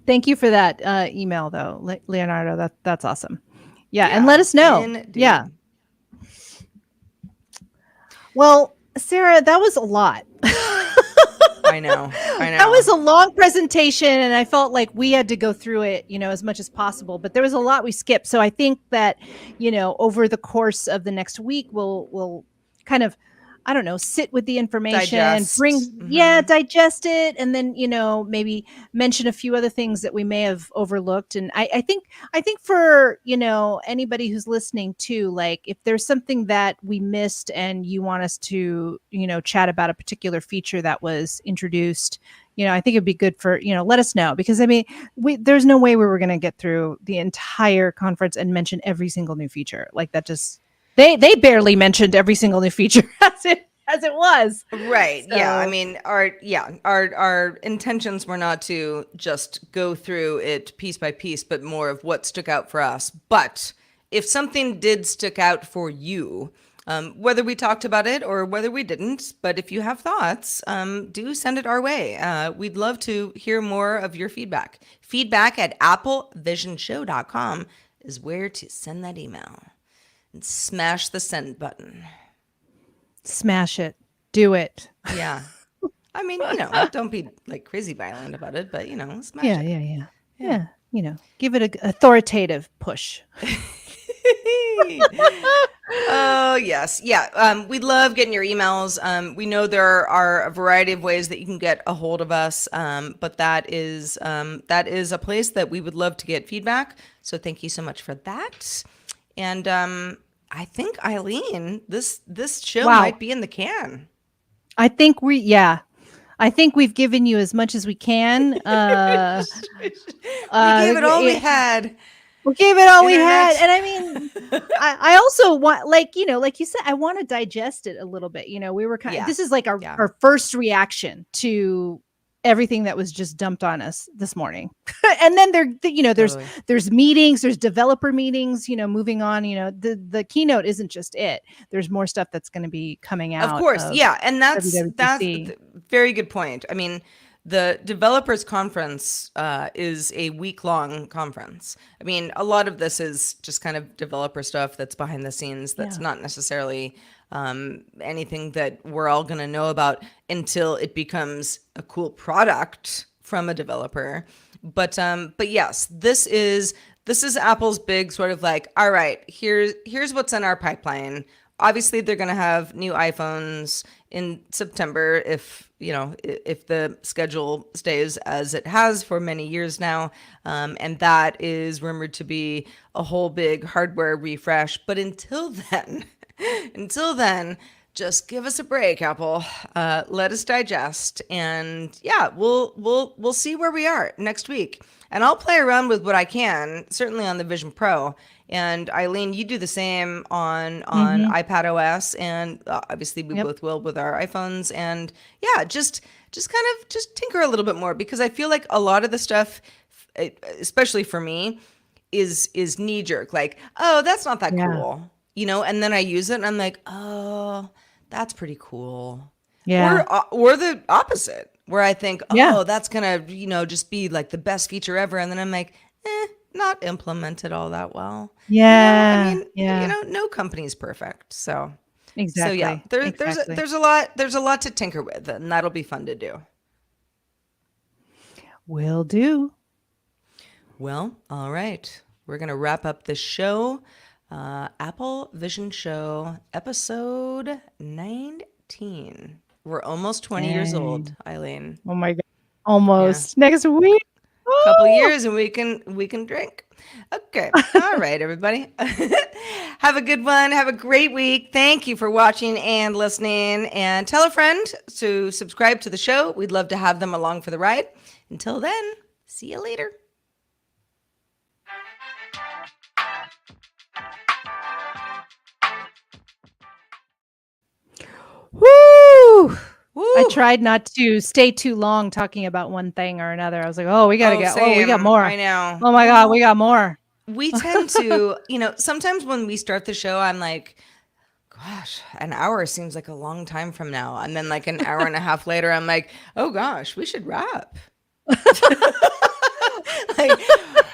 Thank you for that email, though, Leonardo. That's awesome. Yeah, and let us know.
Indeed.
Yeah. Well, Sarah, that was a lot.
I know.
That was a long presentation, and I felt like we had to go through it, as much as possible. But there was a lot we skipped. So I think that, over the course of the next week, we'll kind of, I don't know, sit with the information, digest it, and then, maybe mention a few other things that we may have overlooked. And I think for, anybody who's listening too, like if there's something that we missed and you want us to, chat about a particular feature that was introduced, I think it'd be good for, let us know, because I mean, there's no way we were going to get through the entire conference and mention every single new feature. Like that just, they barely mentioned every single new feature as it was.
Right.
So.
Yeah. I mean, our intentions were not to just go through it piece by piece, but more of what stuck out for us. But if something did stick out for you, whether we talked about it or whether we didn't, but if you have thoughts, do send it our way. We'd love to hear more of your feedback. Feedback at applevisionshow.com is where to send that email. And smash the send button.
Smash it. Do it.
Yeah. I mean, don't be like crazy violent about it, but smash
it. Yeah. Give it an authoritative push.
Oh, yes. Yeah. We love getting your emails. We know there are a variety of ways that you can get a hold of us. But that is a place that we would love to get feedback. So thank you so much for that. And I think, Eileen, this show might be in the can.
I think we've given you as much as we can. We gave
it all we had.
We gave it all we had. And I mean, I also want, like you said, I want to digest it a little bit. We were this is like our first reaction to everything that was just dumped on us this morning. And then there's meetings, there's developer meetings, moving on, the keynote isn't just it. There's more stuff that's going to be coming out.
Of course. Yeah. And that's a very good point. I mean, the developers conference is a week-long conference. I mean, a lot of this is just kind of developer stuff that's behind the scenes. That's not necessarily anything that we're all going to know about until it becomes a cool product from a developer. But yes, this is Apple's big sort of like, all right, here's what's in our pipeline. Obviously, they're going to have new iPhones in September if the schedule stays as it has for many years now. And that is rumored to be a whole big hardware refresh. But until then, just give us a break, Apple. Let us digest. And yeah, we'll see where we are next week. And I'll play around with what I can, certainly on the Vision Pro. And Eileen, you do the same on iPadOS, and obviously we both will with our iPhones. And yeah, just tinker a little bit more, because I feel like a lot of the stuff, especially for me, is knee jerk. Like, oh, that's not that cool, And then I use it, and I'm like, oh, that's pretty cool. Yeah. Or the opposite, where I think, oh, that's gonna just be like the best feature ever, and then I'm like, not implemented all that well.
Yeah.
No company's perfect. So
exactly.
So yeah, there's a lot to tinker with, and that'll be fun to do.
Will do.
Well, all right. We're gonna wrap up the show. Apple Vision Show episode 19. We're almost 20 years old, Eileen.
Oh my God. Almost. Next week.
Couple years and we can drink. Okay. All right, everybody. Have a good one. Have a great week. Thank you for watching and listening. And tell a friend to subscribe to the show. We'd love to have them along for the ride. Until then, see you later.
Woo! I tried not to stay too long talking about one thing or another. I was like, oh, we got to get, we got more.
I know.
Oh my God, we got more.
We tend to, sometimes when we start the show, I'm like, gosh, an hour seems like a long time from now. And then like an hour and a half later, I'm like, oh gosh, we should wrap. Like,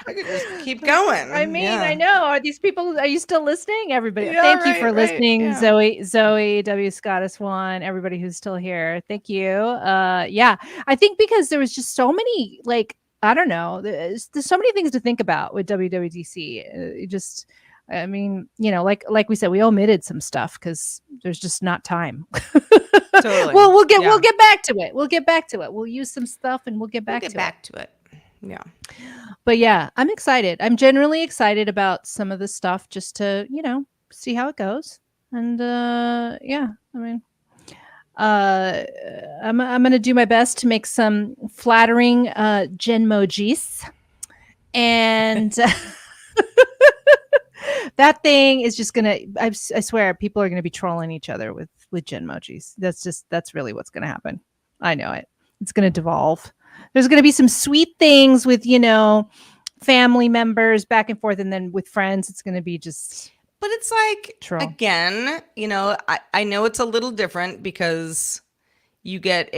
I could just keep going.
I mean, I know. Are these people? Are you still listening? Everybody,
Yeah,
thank you for listening.
Yeah.
Zoe, W. Scottis one. Everybody who's still here, thank you. Yeah, I think because there was just so many, like, I don't know, there's so many things to think about with WWDC. I mean, like we said, we omitted some stuff because there's just not time.
Totally.
Well, we'll get back to it. We'll get back to it. We'll use some stuff and we'll get back to it.
Yeah.
But yeah, I'm excited. I'm generally excited about some of the stuff just to, see how it goes. And yeah, I mean, I'm going to do my best to make some flattering genmojis. And that thing is just going to, I swear, people are going to be trolling each other with genmojis. That's really what's going to happen. I know it. It's going to devolve. There's going to be some sweet things with, family members back and forth. And then with friends, it's going to be just.
But it's like, again, I know it's a little different because you can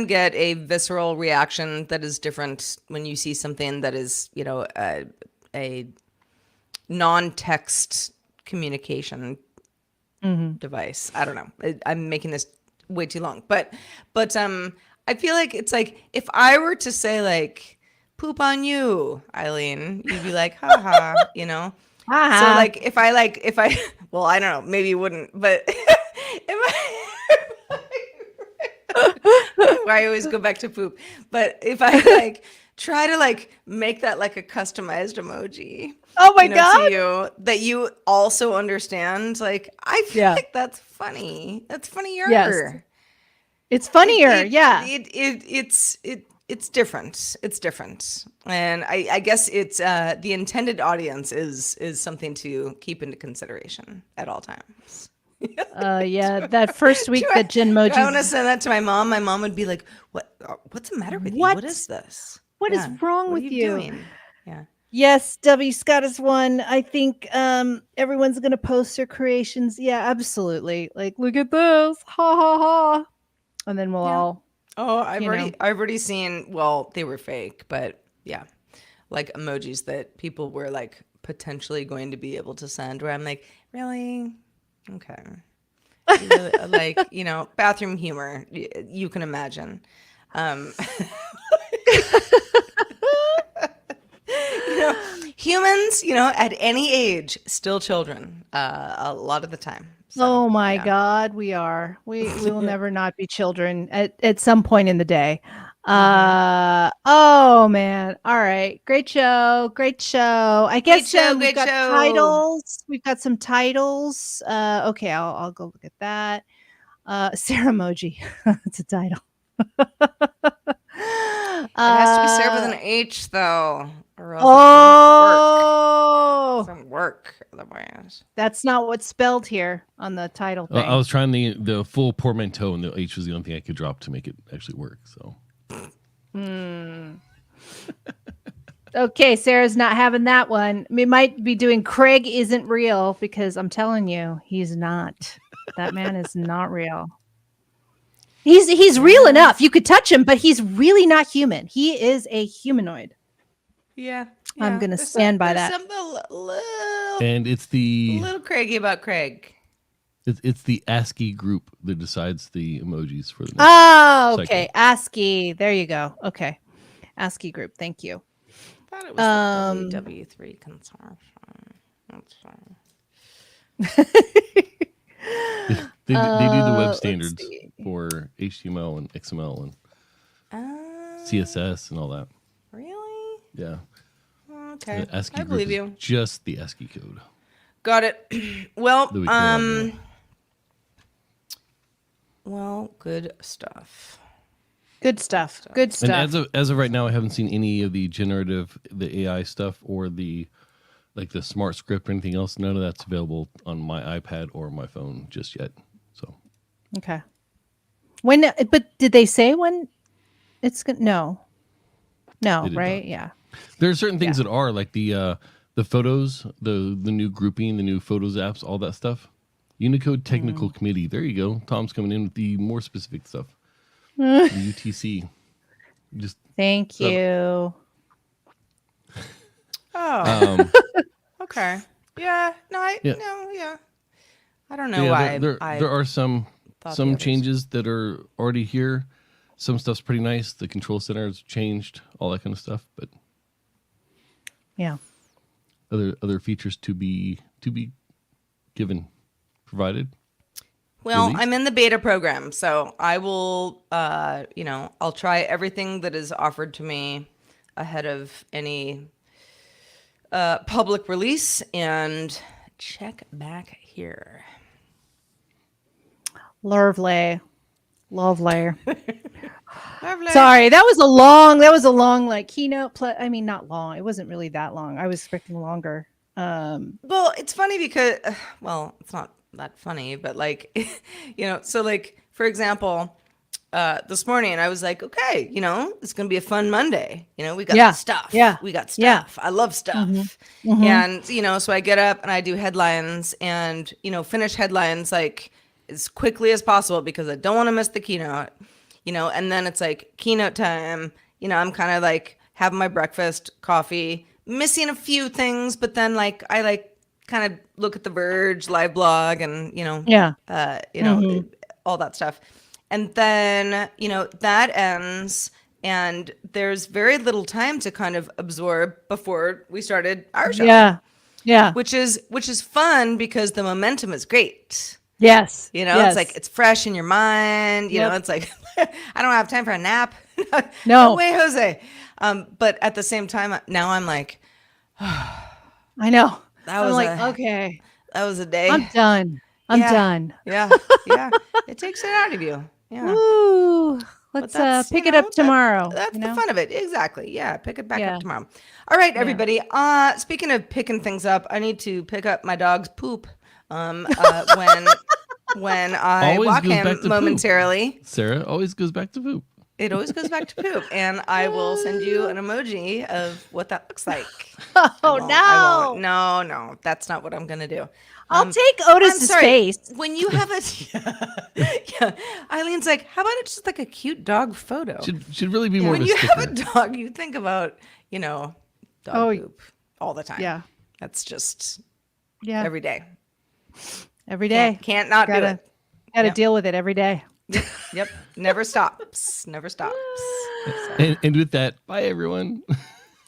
get a visceral reaction that is different when you see something that is, a non-text communication device. I don't know. I'm making this way too long, but I feel like it's like if I were to say like poop on you, Eileen, you'd be like haha, So like if I well, I don't know, maybe you wouldn't, but I always go back to poop. But if I like try to like make that like a customized emoji,
oh my god,
to you that you also understand, like I feel like that's funny. That's funnier.
Yes. It's funnier.
It's different. It's different. And I guess it's the intended audience is something to keep into consideration at all times.
Yeah, that first week that Genmojis.
I want to send that to my mom. My mom would be like, what's the matter with you? What is this?
What is wrong with you?
Doing? Yeah.
Yes, W. Scott is one. I think everyone's going to post their creations. Yeah, absolutely. Like, look at this. Ha ha ha. And then we'll all.
Oh, I've already seen. Well, they were fake, but yeah, like emojis that people were like potentially going to be able to send. Where I'm like, really? Okay. Really, like bathroom humor. You can imagine. Humans, at any age, still children. A lot of the time. So,
oh my God, we are. We will never not be children at some point in the day. Oh man. All right. Great show. I guess we've got titles. We've got some titles. Okay, I'll go look at that. Sarah emoji. It's a title.
It has to be Sarah with an H though. Or else it doesn't work otherwise.
That's not what's spelled here on the title thing.
I was trying the full portmanteau, and the H was the only thing I could drop to make it actually work. So.
Okay, Sarah's not having that one. We might be doing Craig isn't real because I'm telling you, he's not. That man is not real. He's real enough. You could touch him, but he's really not human. He is a humanoid.
Yeah.
I'm going to stand by that.
And it's the
little Craigie about Craig.
It's the ASCII group that decides the emojis for the next
okay.
cycle.
ASCII. There you go. Okay. ASCII group. Thank you.
I thought it was the W3 consortium. That's fine.
They do the web standards for HTML and XML and CSS and all that.
Really?
Yeah.
Okay.
The ASCII
I
group
believe
is
you.
just the ASCII code.
Got it. Well, good stuff.
Good stuff.
And as of right now, I haven't seen any of the AI stuff or the smart script or anything else. None of that's available on my iPad or my phone just yet. So.
Okay. But did they say when it's good? No, right? Yeah.
There are certain things that are like the the photos, the new grouping, the new Photos apps, all that stuff. Unicode Technical Committee. There you go. Tom's coming in with the more specific stuff. The UTC. Just
thank you.
Oh. Okay. Yeah. No. I don't know why.
There are some changes that are already here. Some stuff's pretty nice. The control center has changed, all that kind of stuff. But
yeah,
other features to be provided.
Well, released. I'm in the beta program, so I will. I'll try everything that is offered to me ahead of any public release, and check back here.
Lovely. Sorry, that was a long like keynote. I mean, not long. It wasn't really that long. I was expecting longer.
Well, it's funny because, it's not that funny, but like, so like, for example, this morning I was like, okay, it's going to be a fun Monday. We got stuff.
Yeah.
We got stuff. I love stuff. Mm-hmm. Mm-hmm. And, so I get up and I do headlines and, finish headlines like as quickly as possible because I don't want to miss the keynote, and then it's like keynote time, I'm kind of like having my breakfast, coffee, missing a few things, but then like, I like kind of look at the Verge live blog and, all that stuff. And then, that ends and there's very little time to kind of absorb before we started our show.
Yeah. Yeah.
Which is fun because the momentum is great.
Yes.
It's like, it's fresh in your mind. It's like, I don't have time for a nap.
No
way, Jose. But at the same time, now I'm like,
I know. Okay.
That was a day.
I'm done. Done.
Yeah. Yeah. It takes it out of you. Yeah.
Ooh. Let's pick it up tomorrow.
That's the fun of it. Exactly. Yeah. Pick it back up tomorrow. All right, everybody. Speaking of picking things up, I need to pick up my dog's poop. When I
always
walk him momentarily.
Poop. Sarah always goes back to poop.
It always goes back to poop. And I will send you an emoji of what that looks like.
Oh, no.
No, that's not what I'm going to do.
I'll take Otis's face.
When you have Eileen's like, how about it's just like a cute dog photo?
Should really be more
when
of a
you
sticker.
have a dog, you think about, dog poop all the time.
Yeah.
That's just every day.
Every day.
Can't not do it.
Gotta deal with it every day.
Yep. Never stops.
And with that, bye everyone.
Bye.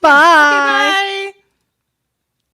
Bye.